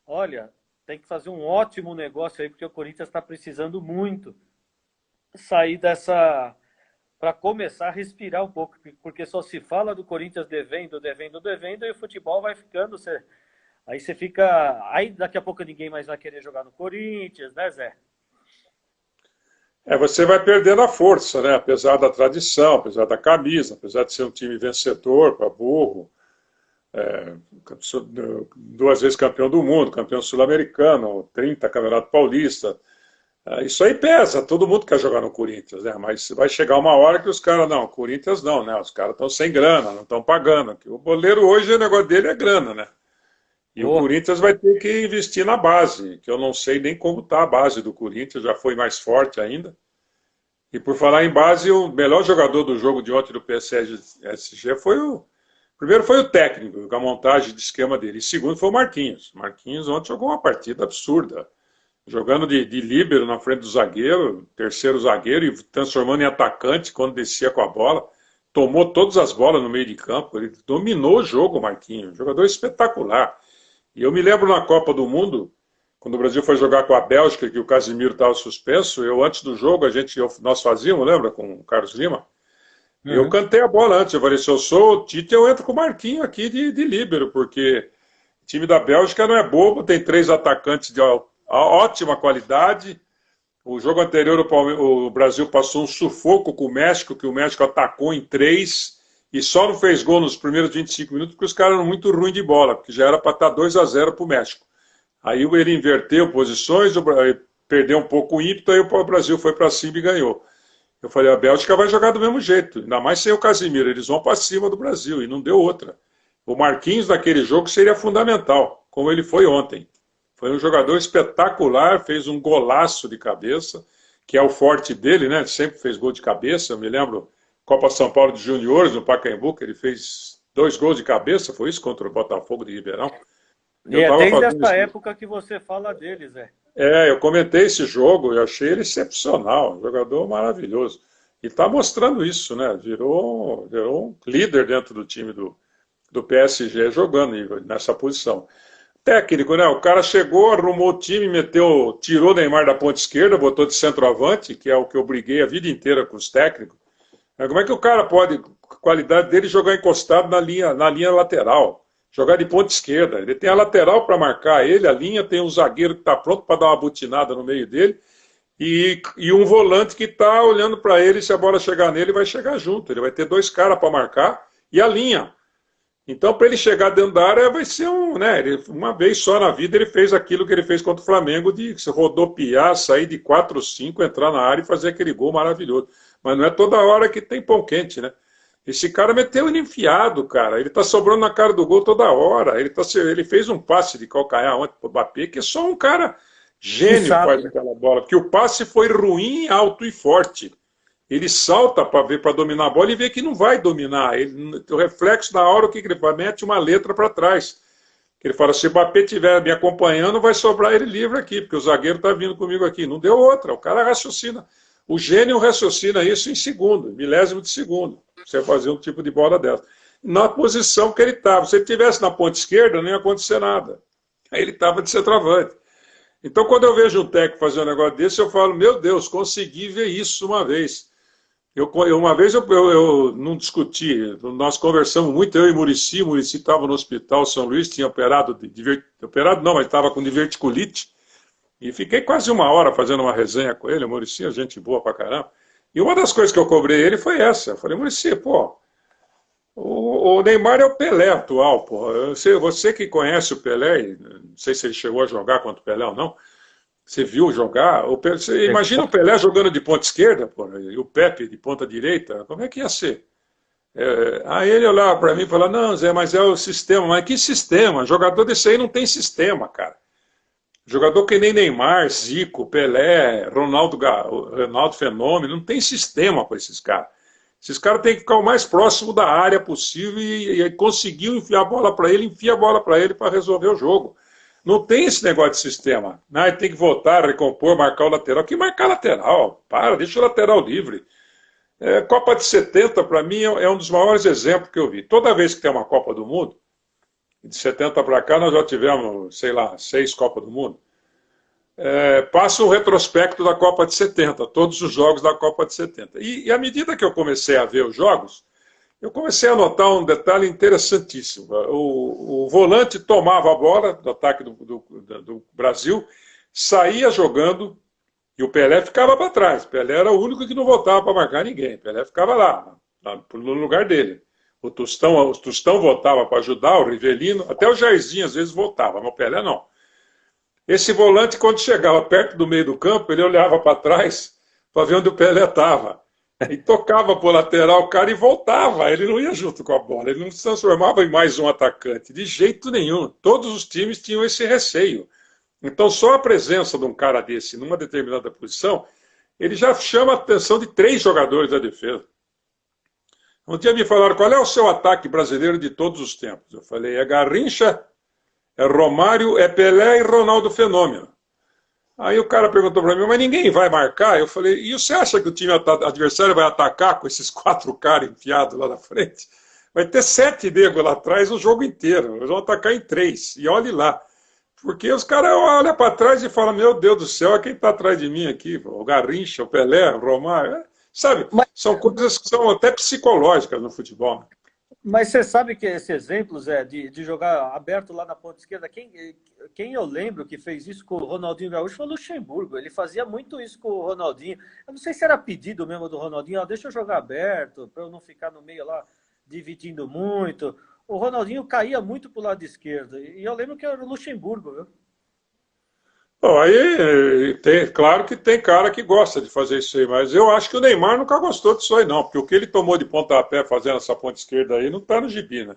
Olha, tem que fazer um ótimo negócio aí, porque o Corinthians está precisando muito sair dessa. Para começar a respirar um pouco, porque só se fala do Corinthians devendo, devendo, devendo, e o futebol vai ficando. Aí você fica. Aí daqui a pouco ninguém mais vai querer jogar no Corinthians, né, Zé? Você vai perdendo a força, né? Apesar da tradição, apesar da camisa, apesar de ser um time vencedor para burro, é, 2 vezes campeão do mundo, campeão sul-americano, 30 campeonato paulista. Isso aí pesa, todo mundo quer jogar no Corinthians, né? Mas vai chegar uma hora que os caras, não, Corinthians não, né? Os caras estão sem grana, não estão pagando. O goleiro hoje, o negócio dele é grana, né? E o Oh, Corinthians vai ter que investir na base, que eu não sei nem como está a base do Corinthians, já foi mais forte ainda. E por falar em base, o melhor jogador do jogo de ontem do PSG foi o. Primeiro foi o técnico, com a montagem de esquema dele. E segundo foi o Marquinhos. Marquinhos ontem jogou uma partida absurda. Jogando de líbero na frente do zagueiro, terceiro zagueiro, e transformando em atacante quando descia com a bola. Tomou todas as bolas no meio de campo. Ele dominou o jogo, o Marquinhos. Jogador espetacular. E eu me lembro na Copa do Mundo, quando o Brasil foi jogar com a Bélgica, que o Casimiro estava suspenso, antes do jogo, nós fazíamos, lembra, com o Carlos Lima? Eu uhum. cantei a bola antes, eu falei, se eu sou o Tite, eu entro com o Marquinho aqui de líbero, porque o time da Bélgica não é bobo, tem 3 atacantes de ótima qualidade. O jogo anterior, o Brasil passou um sufoco com o México, que o México atacou em 3 e só não fez gol nos primeiros 25 minutos porque os caras eram muito ruins de bola, porque já era para estar 2-0 para o México. Aí ele inverteu posições, perdeu um pouco o ímpeto, aí o Brasil foi para cima e ganhou. Eu falei, a Bélgica vai jogar do mesmo jeito, ainda mais sem o Casimiro, eles vão para cima do Brasil, e não deu outra. O Marquinhos naquele jogo seria fundamental, como ele foi ontem. Foi um jogador espetacular, fez um golaço de cabeça, que é o forte dele, né? Sempre fez gol de cabeça, eu me lembro, Copa São Paulo de Juniores, no Pacaembu, que ele fez 2 gols de cabeça, foi isso, contra o Botafogo de Ribeirão. E Eu é estava desde fazendo essa isso. época que você fala dele, Zé. Eu comentei esse jogo, eu achei ele excepcional, um jogador maravilhoso. E está mostrando isso, né? Virou um líder dentro do time do PSG jogando nessa posição. Técnico, né? O cara chegou, arrumou o time, tirou o Neymar da ponta esquerda, botou de centroavante, que é o que eu briguei a vida inteira com os técnicos. Como é que o cara pode, com a qualidade dele, jogar encostado na linha lateral? Jogar de ponta esquerda. Ele tem a lateral para marcar ele, a linha tem um zagueiro que está pronto para dar uma butinada no meio dele e um volante que está olhando para ele, se a bola chegar nele, vai chegar junto. Ele vai ter 2 caras para marcar e a linha. Então, para ele chegar dentro da área, vai ser né, uma vez só na vida ele fez aquilo que ele fez contra o Flamengo, de se rodopiar, sair de 4 ou 5, entrar na área e fazer aquele gol maravilhoso. Mas não é toda hora que tem pão quente, né? Esse cara meteu ele enfiado, cara. Ele tá sobrando na cara do gol toda hora. Ele fez um passe de calcanhar ontem pro Mbappé, que só um cara Que gênio faz sabe. aquela bola. Porque o passe foi ruim, alto e forte. Ele salta para dominar a bola e vê que não vai dominar. O reflexo da hora, o que ele faz? Mete uma letra para trás. Ele fala, se o Mbappé estiver me acompanhando, vai sobrar ele livre aqui, porque o zagueiro está vindo comigo aqui. Não deu outra, o cara raciocina. O gênio raciocina isso em segundo, milésimo de segundo. Você fazer um tipo de bola dessa. Na posição que ele estava. Se ele estivesse na ponta esquerda, não ia acontecer nada. Aí ele estava de centroavante. Então, quando eu vejo um técnico fazer um negócio desse, eu falo, meu Deus, consegui ver isso uma vez. Uma vez eu não discuti, nós conversamos muito, eu e Muricy estava no hospital São Luís, tinha operado, operado não, mas estava com diverticulite, e fiquei quase uma hora fazendo uma resenha com ele, o Muricy é gente boa pra caramba, e uma das coisas que eu cobrei ele foi essa, eu falei, Muricy, pô, o Neymar é o Pelé atual, pô, você que conhece o Pelé, não sei se ele chegou a jogar contra o Pelé ou não, você viu jogar? Você imagina o Pelé jogando de ponta esquerda, porra, e o Pepe de ponta direita? Como é que ia ser? Aí ele olhava para mim e falava, não, Zé, mas é o sistema. Mas que sistema? Jogador desse aí não tem sistema, cara. Jogador que nem Neymar, Zico, Pelé, Ronaldo Fenômeno, não tem sistema para esses caras. Esses caras têm que ficar o mais próximo da área possível e conseguiu enfiar a bola para ele, enfia a bola para ele para resolver o jogo. Não tem esse negócio de sistema. Tem que voltar, recompor, marcar o lateral. Que marcar lateral? Para, deixa o lateral livre. Copa de 70, para mim, é um dos maiores exemplos que eu vi. Toda vez que tem uma Copa do Mundo, de 70 para cá, nós já tivemos, sei lá, 6 Copas do Mundo. Passa o retrospecto da Copa de 70, todos os jogos da Copa de 70. E à medida que eu comecei a ver os jogos, eu comecei a notar um detalhe interessantíssimo. O volante tomava a bola do ataque do Brasil, saía jogando e o Pelé ficava para trás. O Pelé era o único que não voltava para marcar ninguém. O Pelé ficava lá no lugar dele. O Tostão voltava para ajudar, o Rivelino, até o Jairzinho às vezes voltava, mas o Pelé não. Esse volante, quando chegava perto do meio do campo, ele olhava para trás para ver onde o Pelé estava. E tocava para o lateral o cara e voltava. Ele não ia junto com a bola, ele não se transformava em mais um atacante, de jeito nenhum. Todos os times tinham esse receio. Então, só a presença de um cara desse numa determinada posição, ele já chama a atenção de 3 jogadores da defesa. Um dia me falaram, qual é o seu ataque brasileiro de todos os tempos? Eu falei, é Garrincha, é Romário, é Pelé e Ronaldo Fenômeno. Aí o cara perguntou para mim, mas ninguém vai marcar? Eu falei, e você acha que o time adversário vai atacar com esses 4 caras enfiados lá na frente? Vai ter 7 negros lá atrás o jogo inteiro. Eles vão atacar em 3. E olhe lá. Porque os caras olham para trás e falam, meu Deus do céu, quem está atrás de mim aqui? O Garrincha, o Pelé, o Romário. Sabe, são coisas que são até psicológicas no futebol. Né? Mas você sabe que esse exemplo, Zé, de jogar aberto lá na ponta esquerda, quem eu lembro que fez isso com o Ronaldinho Gaúcho foi o Luxemburgo. Ele fazia muito isso com o Ronaldinho. Eu não sei se era pedido mesmo do Ronaldinho, deixa eu jogar aberto, para eu não ficar no meio lá dividindo muito. O Ronaldinho caía muito para o lado esquerdo. E eu lembro que era o Luxemburgo, viu? Bom, aí, claro que tem cara que gosta de fazer isso aí, mas eu acho que o Neymar nunca gostou disso aí, não, porque o que ele tomou de pontapé fazendo essa ponta esquerda aí não está no gibi, né?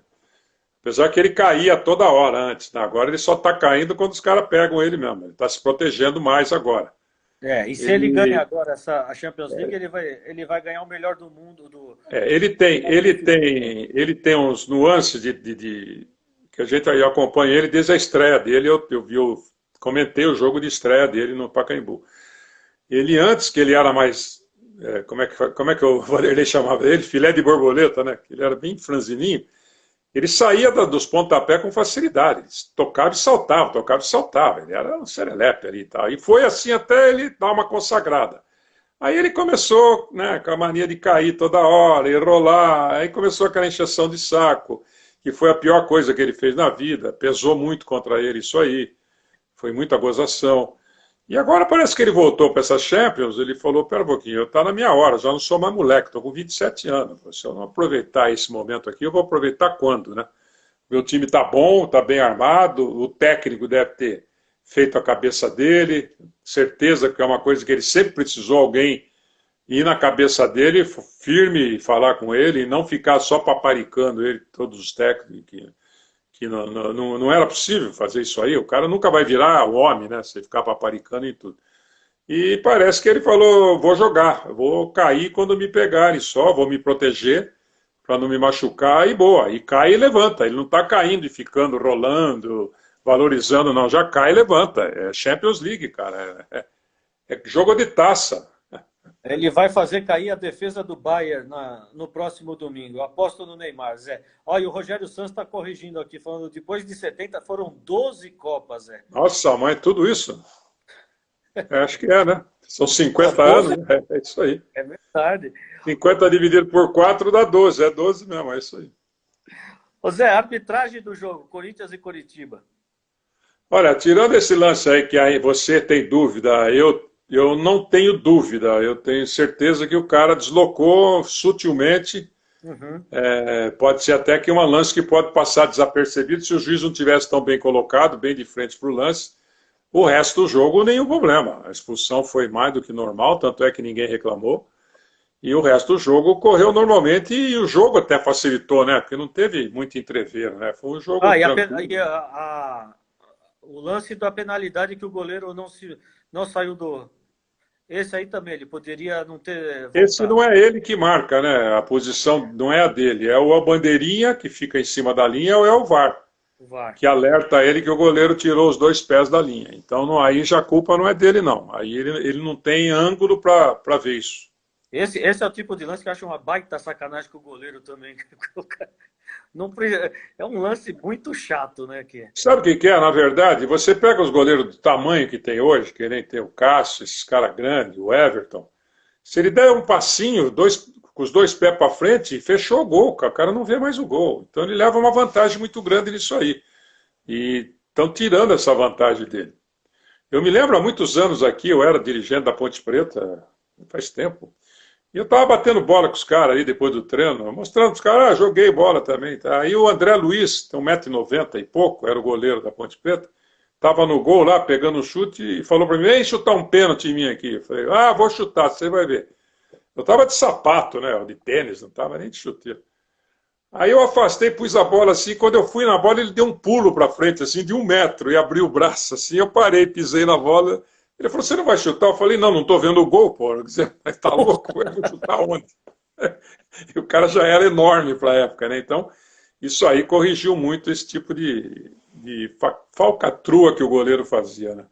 Apesar que ele caía toda hora antes, né? Agora ele só está caindo quando os caras pegam ele mesmo, ele está se protegendo mais agora. E se ele ganha agora a Champions League, ele vai ganhar o melhor do mundo. Ele tem uns nuances que a gente aí acompanha ele desde a estreia dele, eu comentei o jogo de estreia dele no Pacaembu. Ele antes, que ele era mais, como é que o Vanderlei chamava ele? Filé de borboleta, né? Ele era bem franzininho. Ele saía dos pontapés com facilidade. Ele tocava e saltava, tocava e saltava. Ele era um serelepe ali e tal. E foi assim até ele dar uma consagrada. Aí ele começou, né, com a mania de cair toda hora e rolar. Aí começou aquela encheção de saco, que foi a pior coisa que ele fez na vida. Pesou muito contra ele isso aí. Foi muita gozação. E agora parece que ele voltou para essas Champions, ele falou, pera um pouquinho, está na minha hora, já não sou mais moleque, estou com 27 anos. Se eu não aproveitar esse momento aqui, eu vou aproveitar quando, né? meu time está bom, está bem armado, o técnico deve ter feito a cabeça dele, certeza que é uma coisa que ele sempre precisou alguém ir na cabeça dele, firme, e falar com ele, e não ficar só paparicando ele, todos os técnicos, que não era possível fazer isso aí, o cara nunca vai virar o homem, né, se ficar paparicando em tudo. E parece que ele falou, vou jogar, vou cair quando me pegarem só, vou me proteger para não me machucar, e boa, e cai e levanta, ele não está caindo e ficando rolando, valorizando, não, já cai e levanta, é Champions League, cara, é jogo de taça. Ele vai fazer cair a defesa do Bayern no próximo domingo. Eu aposto no Neymar, Zé. Olha, o Rogério Santos está corrigindo aqui, falando depois de 70 foram 12 Copas, Zé. Nossa, mãe, tudo isso? Acho que é, né? São Pô, 50 12 anos, é isso aí. é verdade. 50 dividido por 4 dá 12, é 12 mesmo, é isso aí. Ô Zé, arbitragem do jogo, Corinthians e Coritiba. Olha, tirando esse lance aí que aí você tem dúvida, eu não tenho dúvida, eu tenho certeza que o cara deslocou sutilmente. Uhum. Pode ser até que um lance que pode passar desapercebido se o juiz não tivesse tão bem colocado, bem de frente para o lance. O resto do jogo, nenhum problema. A expulsão foi mais do que normal, tanto é que ninguém reclamou. E o resto do jogo correu normalmente e o jogo até facilitou, né? Porque não teve muito entrever, né? Foi um jogo Ah, tranquilo. o lance da penalidade que o goleiro não saiu do. Esse aí também, ele poderia não ter Esse voltado. não é ele que marca, né? A posição não é a dele. É o bandeirinha que fica em cima da linha ou é o VAR, O VAR. que alerta ele que o goleiro tirou os dois pés da linha. Então aí já a culpa não é dele, não. Aí ele não tem ângulo para ver isso. Esse é o tipo de lance que eu acho uma baita sacanagem com o goleiro também. Não, é um lance muito chato, né? Sabe o que é, na verdade? Você pega os goleiros do tamanho que tem hoje, que nem tem o Cássio, esses caras grandes, o Everton. Se ele der um passinho, com os dois pés para frente, fechou o gol, cara. O cara não vê mais o gol. Então ele leva uma vantagem muito grande nisso aí. E estão tirando essa vantagem dele. Eu me lembro há muitos anos aqui, eu era dirigente da Ponte Preta, faz tempo. E eu estava batendo bola com os caras aí depois do treino, mostrando para os caras, joguei bola também. Tá? Aí o André Luiz, tem 1,90 m e pouco, era o goleiro da Ponte Preta, estava no gol lá, pegando um chute, e falou para mim, vem chutar um pênalti em mim aqui. Eu falei, vou chutar, você vai ver. Eu estava de sapato, né, de tênis, não estava nem de chuteiro. Aí eu afastei, pus a bola assim, quando eu fui na bola, ele deu um pulo para frente, assim, de 1 m, e abriu o braço, assim, eu parei, pisei na bola. Ele falou, você não vai chutar? Eu falei, não estou vendo o gol, pô. Você está louco? Eu vou chutar onde? E o cara já era enorme para a época, né? Então, isso aí corrigiu muito esse tipo de falcatrua que o goleiro fazia, né?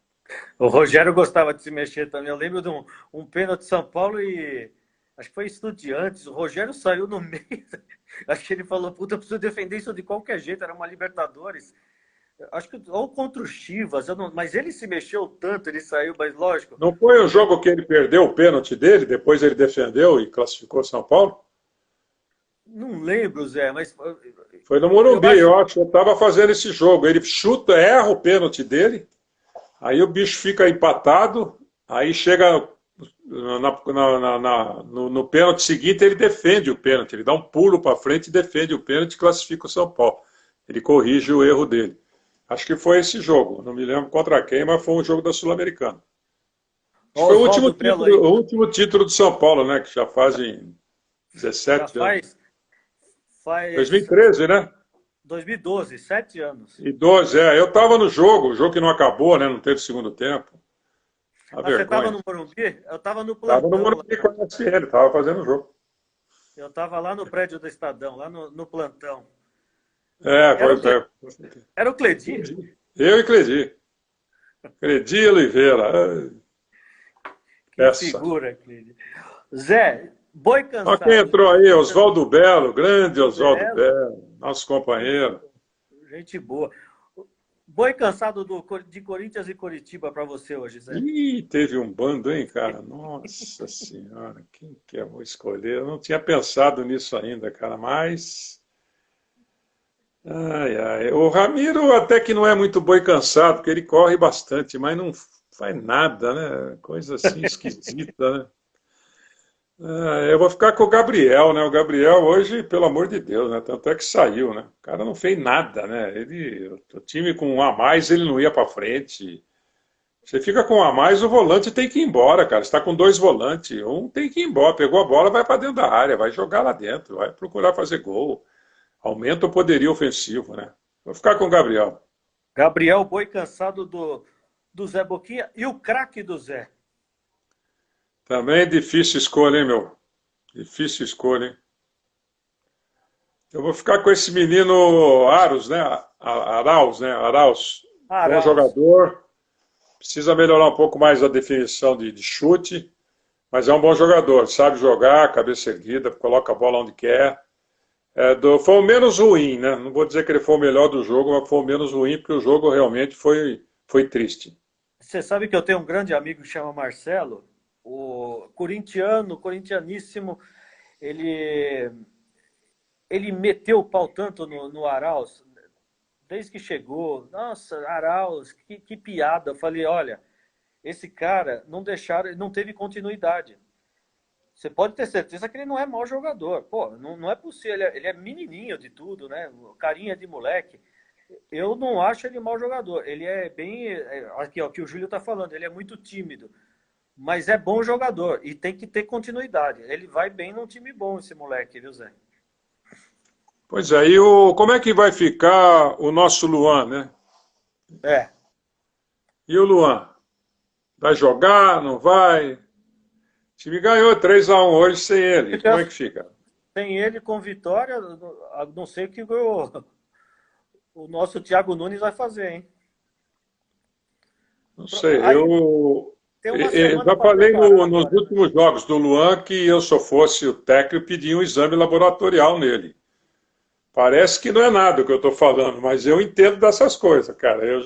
O Rogério gostava de se mexer também. Eu lembro de um pênalti de São Paulo e acho que foi Estudiantes. O Rogério saiu no meio. Acho que ele falou, puta, eu preciso defender isso de qualquer jeito. Era uma Libertadores. Acho que ou contra o Chivas, mas ele se mexeu tanto, ele saiu, mas lógico. Não foi o jogo que ele perdeu o pênalti dele, depois ele defendeu e classificou São Paulo? Não lembro, Zé, mas. Foi no Morumbi, eu acho que eu estava fazendo esse jogo. Ele chuta, erra o pênalti dele, aí o bicho fica empatado, aí chega no pênalti seguinte, ele defende o pênalti, ele dá um pulo para frente e defende o pênalti e classifica o São Paulo. Ele corrige o erro dele. Acho que foi esse jogo, não me lembro contra quem, mas foi um jogo da Sul-Americana. Foi o último título do São Paulo, né? Que já fazem 17 anos. Faz 2013, né? 2012, 7 anos. E 12, eu estava no jogo, o jogo que não acabou, né? Não teve segundo tempo. Você estava no Morumbi? Eu estava no plantão. Estava no Morumbi com a SL, estava fazendo o jogo. Eu estava lá no prédio do Estadão, lá no plantão. Era o Cledi? Eu e Cledi. Cledi Oliveira. Que figura, Cledi. Zé, boi cansado. Olha quem entrou aí, Oswaldo Belo, grande Oswaldo Belo, nosso companheiro. Gente boa. Boi cansado de Corinthians e Coritiba para você hoje, Zé? Ih, teve um bando, hein, cara? Nossa Senhora, quem que eu vou escolher? Eu não tinha pensado nisso ainda, cara, mas... O Ramiro até que não é muito boi cansado, porque ele corre bastante, mas não faz nada, né? Coisa assim esquisita, né? Eu vou ficar com o Gabriel, né? O Gabriel hoje, pelo amor de Deus, né? Tanto é que saiu, né? O cara não fez nada, né? O time com um a mais, ele não ia para frente. Você fica com um a mais, o volante tem que ir embora, cara. Você está com dois volantes, um tem que ir embora. Pegou a bola, vai para dentro da área, vai jogar lá dentro, vai procurar fazer gol. Aumenta o poderio ofensivo, né? Vou ficar com o Gabriel. Gabriel, boi cansado do Zé Boquinha e o craque do Zé. Também difícil escolha, hein, meu? Difícil escolha, hein? Eu vou ficar com esse menino Aros, né? Arauz, né? Arauz. Bom Arauz. jogador. Precisa melhorar um pouco mais a definição de chute, mas é um bom jogador. Sabe jogar, cabeça erguida, coloca a bola onde quer. Foi o menos ruim, né? Não vou dizer que ele foi o melhor do jogo, mas foi o menos ruim, porque o jogo realmente foi triste. Você sabe que eu tenho um grande amigo que chama Marcelo, o corintiano, corintianíssimo, ele, ele meteu o pau tanto no Arauz, desde que chegou. Nossa, Arauz, que piada. Eu falei, olha, esse cara não deixaram, não teve continuidade. Você pode ter certeza que ele não é mau jogador. Pô, não é possível. Ele é menininho de tudo, né? Carinha de moleque. Eu não acho ele mau jogador. Ele é bem. Aqui, ó, o que o Júlio tá falando. Ele é muito tímido. Mas é bom jogador. E tem que ter continuidade. Ele vai bem num time bom, esse moleque, viu, Zé? Pois é, como é que vai ficar o nosso Luan, né? É. E o Luan? Vai jogar, não vai? O time ganhou 3-1 hoje sem ele. Como é que fica? Tem ele com vitória. Não sei o que o nosso Thiago Nunes vai fazer, hein? Não sei, Aí eu tem uma semana já para falei preparar nos agora, né? últimos jogos do Luan que eu, se eu fosse o técnico, pedia um exame laboratorial nele. Parece que não é nada o que eu estou falando, mas eu entendo dessas coisas, cara. Eu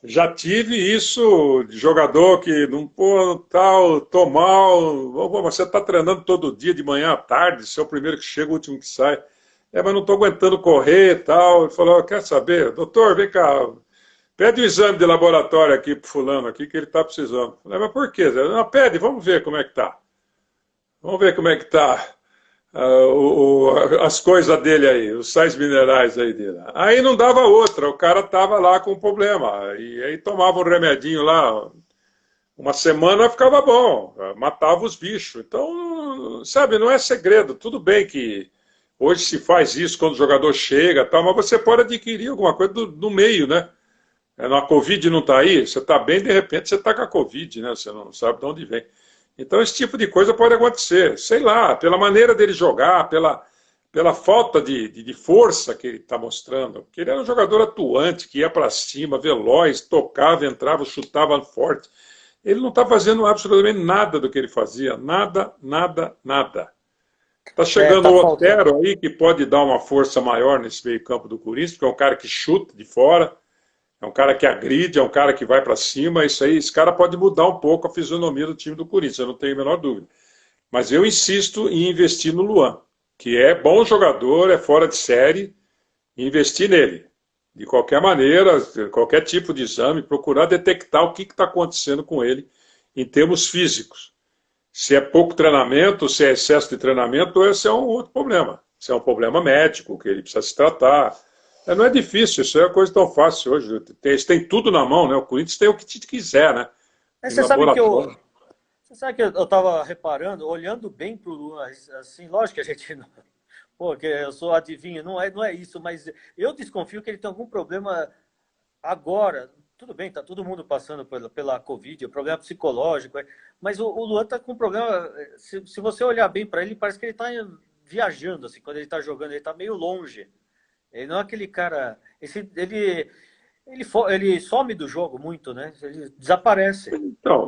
já tive isso de jogador que não, pô, tal, tô mal. Pô, você está treinando todo dia, de manhã à tarde, você é o primeiro que chega, o último que sai. Mas não estou aguentando correr e tal. Ele falou, quer saber? Doutor, vem cá, pede o exame de laboratório aqui pro fulano aqui, que ele está precisando. Eu falei, mas por quê? Não, pede, vamos ver como é que tá. Vamos ver como é que tá as coisas dele aí, os sais minerais aí dele. Aí não dava outra, o cara tava lá com problema. E aí tomava um remedinho lá, uma semana ficava bom, matava os bichos. Então, sabe, não é segredo. Tudo bem que hoje se faz isso quando o jogador chega, tal, mas você pode adquirir alguma coisa do meio, né? A Covid não está aí, você está bem, de repente você está com a Covid, né? Você não sabe de onde vem. Então, esse tipo de coisa pode acontecer. Sei lá, pela maneira dele jogar, pela falta de força que ele está mostrando. Porque ele era um jogador atuante, que ia para cima, veloz, tocava, entrava, chutava forte. Ele não está fazendo absolutamente nada do que ele fazia. Nada, nada, nada. Está É, chegando tá o faltando. Otero aí, que pode dar uma força maior nesse meio-campo do Corinthians, porque é um cara que chuta de fora. É um cara que agride, é um cara que vai para cima. Isso aí, esse cara pode mudar um pouco a fisionomia do time do Corinthians, eu não tenho a menor dúvida. Mas eu insisto em investir no Luan, que é bom jogador, é fora de série, e investir nele. De qualquer maneira, qualquer tipo de exame, procurar detectar o que está acontecendo com ele em termos físicos. Se é pouco treinamento, se é excesso de treinamento, esse é um outro problema. Se é um problema médico, que ele precisa se tratar. Não é difícil, isso é uma coisa tão fácil hoje. Eles têm tudo na mão, né? O Corinthians tem o que quiser, né? Mas Em laboratório. você sabe que eu tava reparando, olhando bem pro Luan, assim, lógico que a gente não, pô, que eu sou adivinho, não é isso, mas eu desconfio que ele tem algum problema agora. Tudo bem, tá todo mundo passando pela Covid, é um problema psicológico, mas o Luan tá com um problema. Se você olhar bem para ele, parece que ele tá viajando, assim, quando ele tá jogando, ele tá meio longe. Ele não é aquele cara. Ele some do jogo muito, né? Ele desaparece. Então,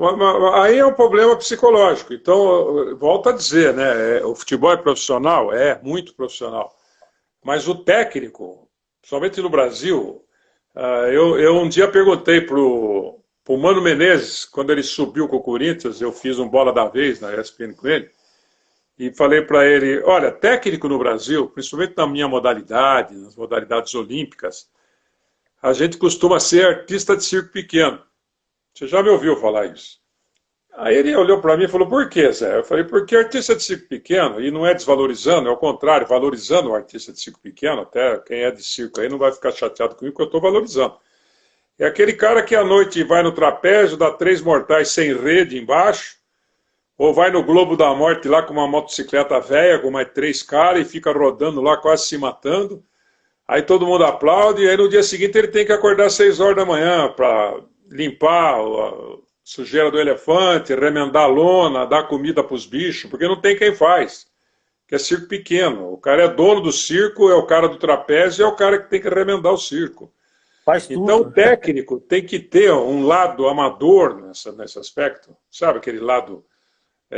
aí é um problema psicológico. Então, volto a dizer, né? O futebol é profissional? É, muito profissional. Mas o técnico, somente no Brasil, eu um dia perguntei pro Mano Menezes, quando ele subiu com o Corinthians, eu fiz um bola da vez na ESPN com ele, e falei para ele, olha, técnico no Brasil, principalmente na minha modalidade, nas modalidades olímpicas, a gente costuma ser artista de circo pequeno. Você já me ouviu falar isso? Aí ele olhou para mim e falou, por quê, Zé? Eu falei, porque artista de circo pequeno, e não é desvalorizando, é o contrário, valorizando o artista de circo pequeno, até quem é de circo aí não vai ficar chateado comigo, porque eu estou valorizando. É aquele cara que à noite vai no trapézio, dá 3 mortais sem rede embaixo, ou vai no Globo da Morte lá com uma motocicleta velha, com mais 3 caras, e fica rodando lá, quase se matando. Aí todo mundo aplaude, e aí no dia seguinte ele tem que acordar às 6 horas da manhã para limpar a sujeira do elefante, remendar a lona, dar comida para os bichos, porque não tem quem faz, que é circo pequeno. O cara é dono do circo, é o cara do trapézio, é o cara que tem que remendar o circo. Faz Então tudo. o técnico tem que ter um lado amador nesse aspecto, sabe, aquele lado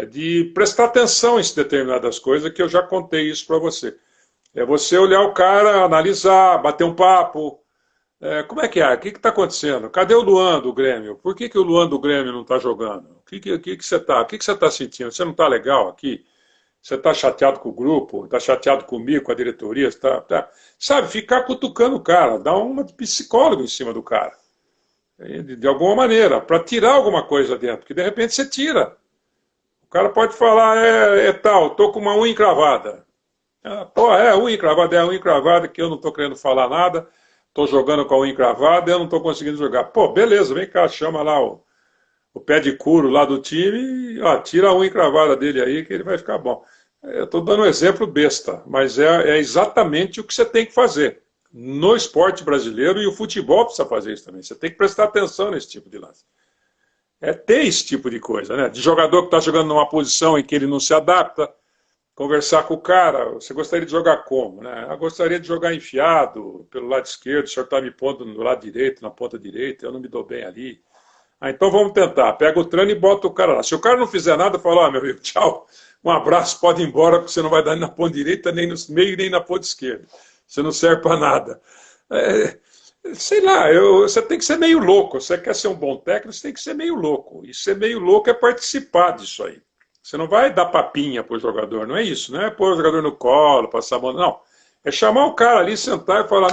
de prestar atenção em determinadas coisas, que eu já contei isso para você. É você olhar o cara, analisar, bater um papo. Como é que é? O que está acontecendo? Cadê o Luan do Grêmio? Por que o Luan do Grêmio não está jogando? O que você está sentindo? Você não está legal aqui? Você está chateado com o grupo? Está chateado comigo, com a diretoria? Sabe, ficar cutucando o cara, dar uma de psicólogo em cima do cara. De alguma maneira, para tirar alguma coisa dentro. Porque de repente você tira. O cara pode falar, tal, estou com uma unha encravada. Unha encravada, unha encravada, que eu não estou querendo falar nada. Estou jogando com a unha encravada e eu não estou conseguindo jogar. Pô, beleza, vem cá, chama lá o pé de couro lá do time e tira a unha encravada dele aí que ele vai ficar bom. Eu estou dando um exemplo besta, mas é exatamente o que você tem que fazer no esporte brasileiro, e o futebol precisa fazer isso também. Você tem que prestar atenção nesse tipo de lance. Ter esse tipo de coisa, né? De jogador que está jogando numa posição em que ele não se adapta, conversar com o cara, você gostaria de jogar como? Né? Eu gostaria de jogar enfiado pelo lado esquerdo, o senhor está me pondo no lado direito, na ponta direita, eu não me dou bem ali. Então vamos tentar, pega o treino e bota o cara lá. Se o cara não fizer nada, fala, meu amigo, tchau, um abraço, pode ir embora, porque você não vai dar nem na ponta direita, nem no meio, nem na ponta esquerda. Você não serve para nada. Sei lá, você tem que ser meio louco. Você quer ser um bom técnico, você tem que ser meio louco. E ser meio louco é participar disso aí. Você não vai dar papinha pro jogador, não é isso, não é pôr o jogador no colo, passar a mão, não. É chamar o cara ali, sentar e falar,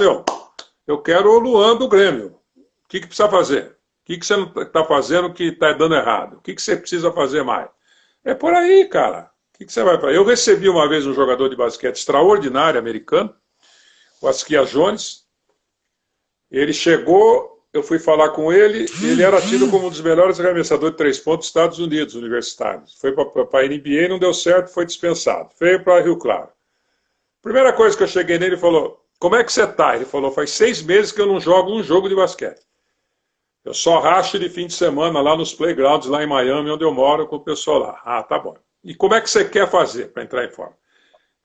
eu quero o Luan do Grêmio. O que precisa fazer? O que você não está fazendo que está dando errado? O que você precisa fazer mais? É por aí, cara. O que você vai fazer? Eu recebi uma vez um jogador de basquete extraordinário americano, o Askia Jones. Ele chegou, eu fui falar com ele, ele era tido como um dos melhores arremessadores de 3 pontos dos Estados Unidos, universitários. Foi para a NBA, não deu certo, foi dispensado. Veio para Rio Claro. Primeira coisa que eu cheguei nele, ele falou, como é que você está? Ele falou, faz 6 meses que eu não jogo um jogo de basquete. Eu só racho de fim de semana lá nos playgrounds, lá em Miami, onde eu moro, com o pessoal lá. Tá bom. E como é que você quer fazer para entrar em forma?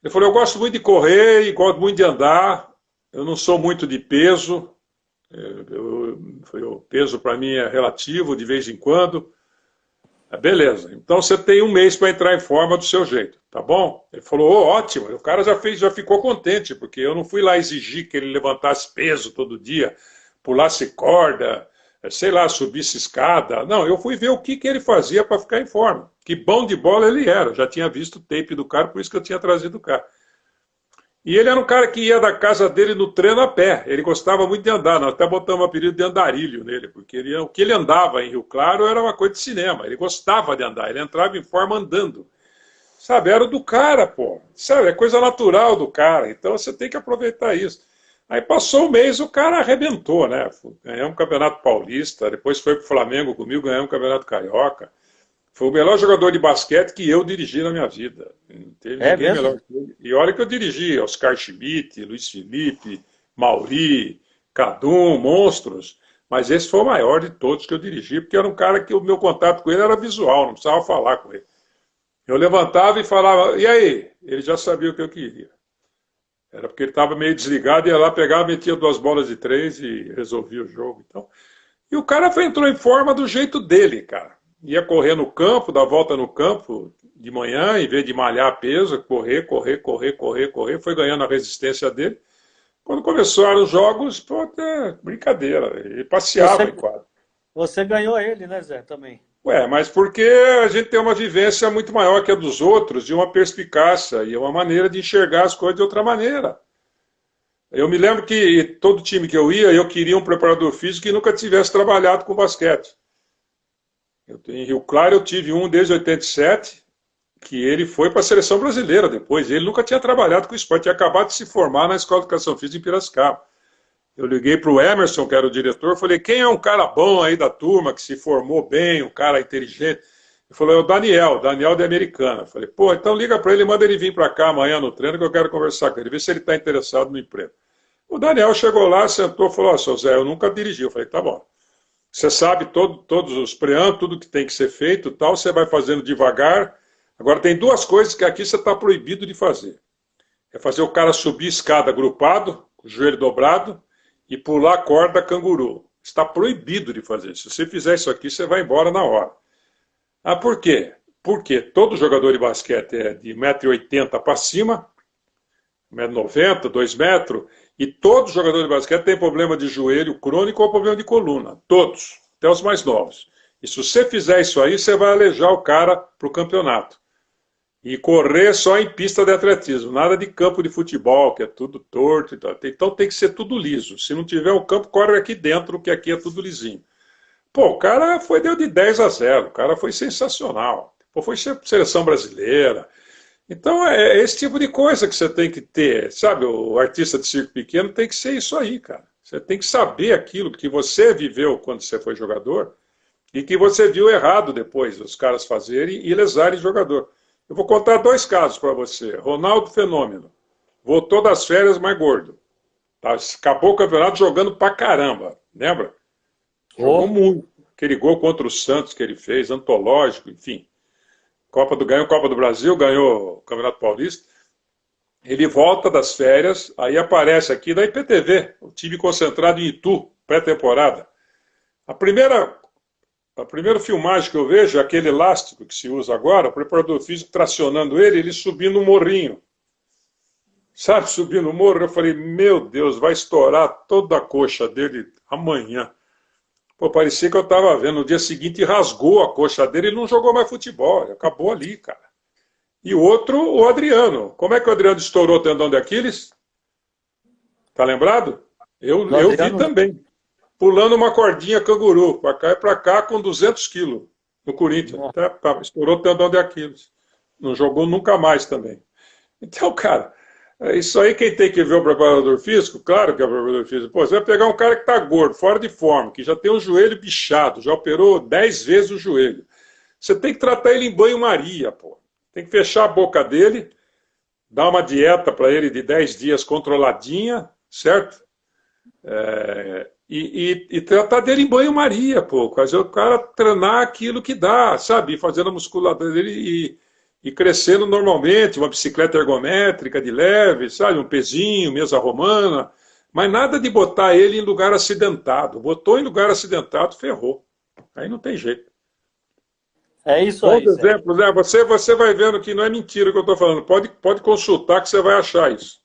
Ele falou, eu gosto muito de correr e gosto muito de andar, eu não sou muito de peso, o peso para mim é relativo, de vez em quando. Beleza, então você tem 1 mês para entrar em forma do seu jeito, tá bom? Ele falou, ótimo, o cara já ficou contente, porque eu não fui lá exigir que ele levantasse peso todo dia, pulasse corda, sei lá, subisse escada. Não, eu fui ver o que ele fazia para ficar em forma. Que bom de bola ele era, eu já tinha visto o tape do cara, por isso que eu tinha trazido o cara. E ele era um cara que ia da casa dele no treino a pé. Ele gostava muito de andar. Nós até botamos o apelido de andarilho nele, porque o que ele andava em Rio Claro era uma coisa de cinema. Ele gostava de andar, ele entrava em forma andando. Sabe, era do cara, pô. Sabe, é coisa natural do cara. Então você tem que aproveitar isso. Aí passou 1 mês, o cara arrebentou, né? Ganhamos um campeonato paulista, depois foi pro Flamengo comigo, ganhamos um campeonato carioca. Foi o melhor jogador de basquete que eu dirigi na minha vida. Não teve ninguém Mesmo? melhor que ele. E olha que eu dirigi Oscar Schmidt, Luiz Felipe, Mauri, Cadum, monstros. Mas esse foi o maior de todos que eu dirigi, porque era um cara que o meu contato com ele era visual, não precisava falar com ele. Eu levantava e falava, e aí? Ele já sabia o que eu queria. Era porque ele estava meio desligado, ia lá, pegava, metia 2 bolas de 3 e resolvia o jogo. Então, e o cara entrou em forma do jeito dele, cara. Ia correr no campo, dar volta no campo de manhã, em vez de malhar peso, correr, foi ganhando a resistência dele. Quando começaram os jogos, brincadeira, ele passeava em quadro. Você ganhou ele, né, Zé, também? Mas porque a gente tem uma vivência muito maior que a dos outros, de uma perspicácia e uma maneira de enxergar as coisas de outra maneira. Eu me lembro que todo time que eu ia, eu queria um preparador físico que nunca tivesse trabalhado com basquete. Em Rio Claro eu tive um desde 87, que ele foi para a seleção brasileira depois. Ele nunca tinha trabalhado com esporte, tinha acabado de se formar na Escola de Educação Física em Piracicaba. Eu liguei para o Emerson, que era o diretor, falei, quem é um cara bom aí da turma, que se formou bem, um cara inteligente? Ele falou, é o Daniel de Americana. Eu falei, pô, então liga para ele, manda ele vir para cá amanhã no treino, que eu quero conversar com ele, ver se ele está interessado no emprego. O Daniel chegou lá, sentou, falou, ó, seu Zé, eu nunca dirigi. Eu falei, tá bom. Você sabe todos os preâmbulos, tudo que tem que ser feito, tal, você vai fazendo devagar. Agora, tem duas coisas que aqui você está proibido de fazer. É fazer o cara subir escada agrupado, com o joelho dobrado, e pular corda canguru. Está proibido de fazer isso. Se você fizer isso aqui, você vai embora na hora. Ah, por quê? Porque todo jogador de basquete é de 1,80 m para cima, 1,90 m, 2 metros, e todo jogador de basquete tem problema de joelho crônico ou problema de coluna. Todos, até os mais novos. E se você fizer isso aí, você vai alejar o cara para o campeonato. E correr só em pista de atletismo, nada de campo de futebol, que é tudo torto e tal. Então tem que ser tudo liso. Se não tiver um campo, corre aqui dentro, que aqui é tudo lisinho. Pô, o cara deu de 10-0, o cara foi sensacional. Pô, foi seleção brasileira. Então é esse tipo de coisa que você tem que ter, sabe? O artista de circo pequeno tem que ser isso aí, cara. Você tem que saber aquilo que você viveu quando você foi jogador e que você viu errado depois, os caras fazerem e lesarem jogador. Eu vou contar dois casos para você. Ronaldo Fenômeno. Voltou das férias mais gordo. Tá? Acabou o campeonato jogando pra caramba. Lembra? Jogou muito. Aquele gol contra o Santos que ele fez, antológico, enfim. Ganhou a Copa do Brasil, ganhou o Campeonato Paulista. Ele volta das férias, aí aparece aqui da IPTV, o time concentrado em Itu, pré-temporada. A primeira filmagem que eu vejo é aquele elástico que se usa agora, o preparador físico tracionando ele subindo um morrinho. Sabe, subindo o morro, eu falei, meu Deus, vai estourar toda a coxa dele amanhã. Pô, parecia que eu estava vendo. No dia seguinte rasgou a coxa dele e não jogou mais futebol. Acabou ali, cara. E o outro, o Adriano. Como é que o Adriano estourou o tendão de Aquiles? Tá lembrado? Eu vi também. Pulando uma cordinha canguru, para cá e para cá, com 200 quilos, no Corinthians. Estourou o tendão de Aquiles. Não jogou nunca mais também. Então, cara, isso aí quem tem que ver o preparador físico, claro que é o preparador físico. Pô, você vai pegar um cara que está gordo, fora de forma, que já tem o joelho bichado, já operou 10 vezes o joelho. Você tem que tratar ele em banho-maria, pô. Tem que fechar a boca dele, dar uma dieta para ele de 10 dias controladinha, certo? E tratar dele em banho-maria, pô. Fazer o cara treinar aquilo que dá, sabe? Fazendo a musculatura dele e crescendo normalmente, uma bicicleta ergométrica de leve, sabe? Um pezinho, mesa romana. Mas nada de botar ele em lugar acidentado. Botou em lugar acidentado, ferrou. Aí não tem jeito. É isso aí. Bons exemplos, né? Você vai vendo que não é mentira o que eu estou falando. Pode consultar que você vai achar isso.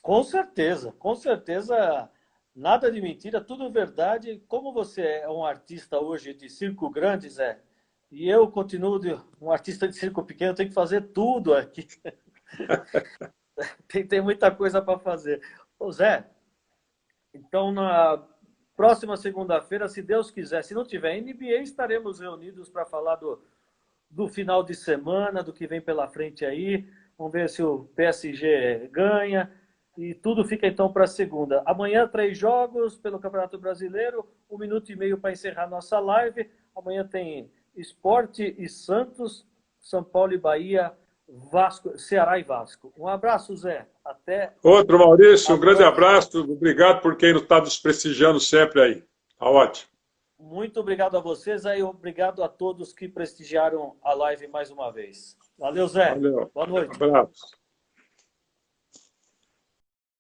Com certeza, com certeza. Nada de mentira, tudo verdade. Como você é um artista hoje de circo grande, Zé, e eu continuo um artista de circo pequeno, tenho que fazer tudo aqui. tem muita coisa para fazer. Ô, Zé, então na próxima segunda-feira, se Deus quiser, se não tiver NBA, estaremos reunidos para falar do final de semana, do que vem pela frente aí. Vamos ver se o PSG ganha. E tudo fica então para segunda. Amanhã, 3 jogos pelo Campeonato Brasileiro, 1 minuto e meio para encerrar nossa live. Amanhã tem Sport e Santos, São Paulo e Bahia, Vasco, Ceará e Vasco. Um abraço, Zé. Até. Outro, Maurício, um grande abraço. Obrigado por quem nos está nos prestigiando sempre aí. Tá ótimo. Muito obrigado a vocês e obrigado a todos que prestigiaram a live mais uma vez. Valeu, Zé. Valeu. Boa noite. Um abraço.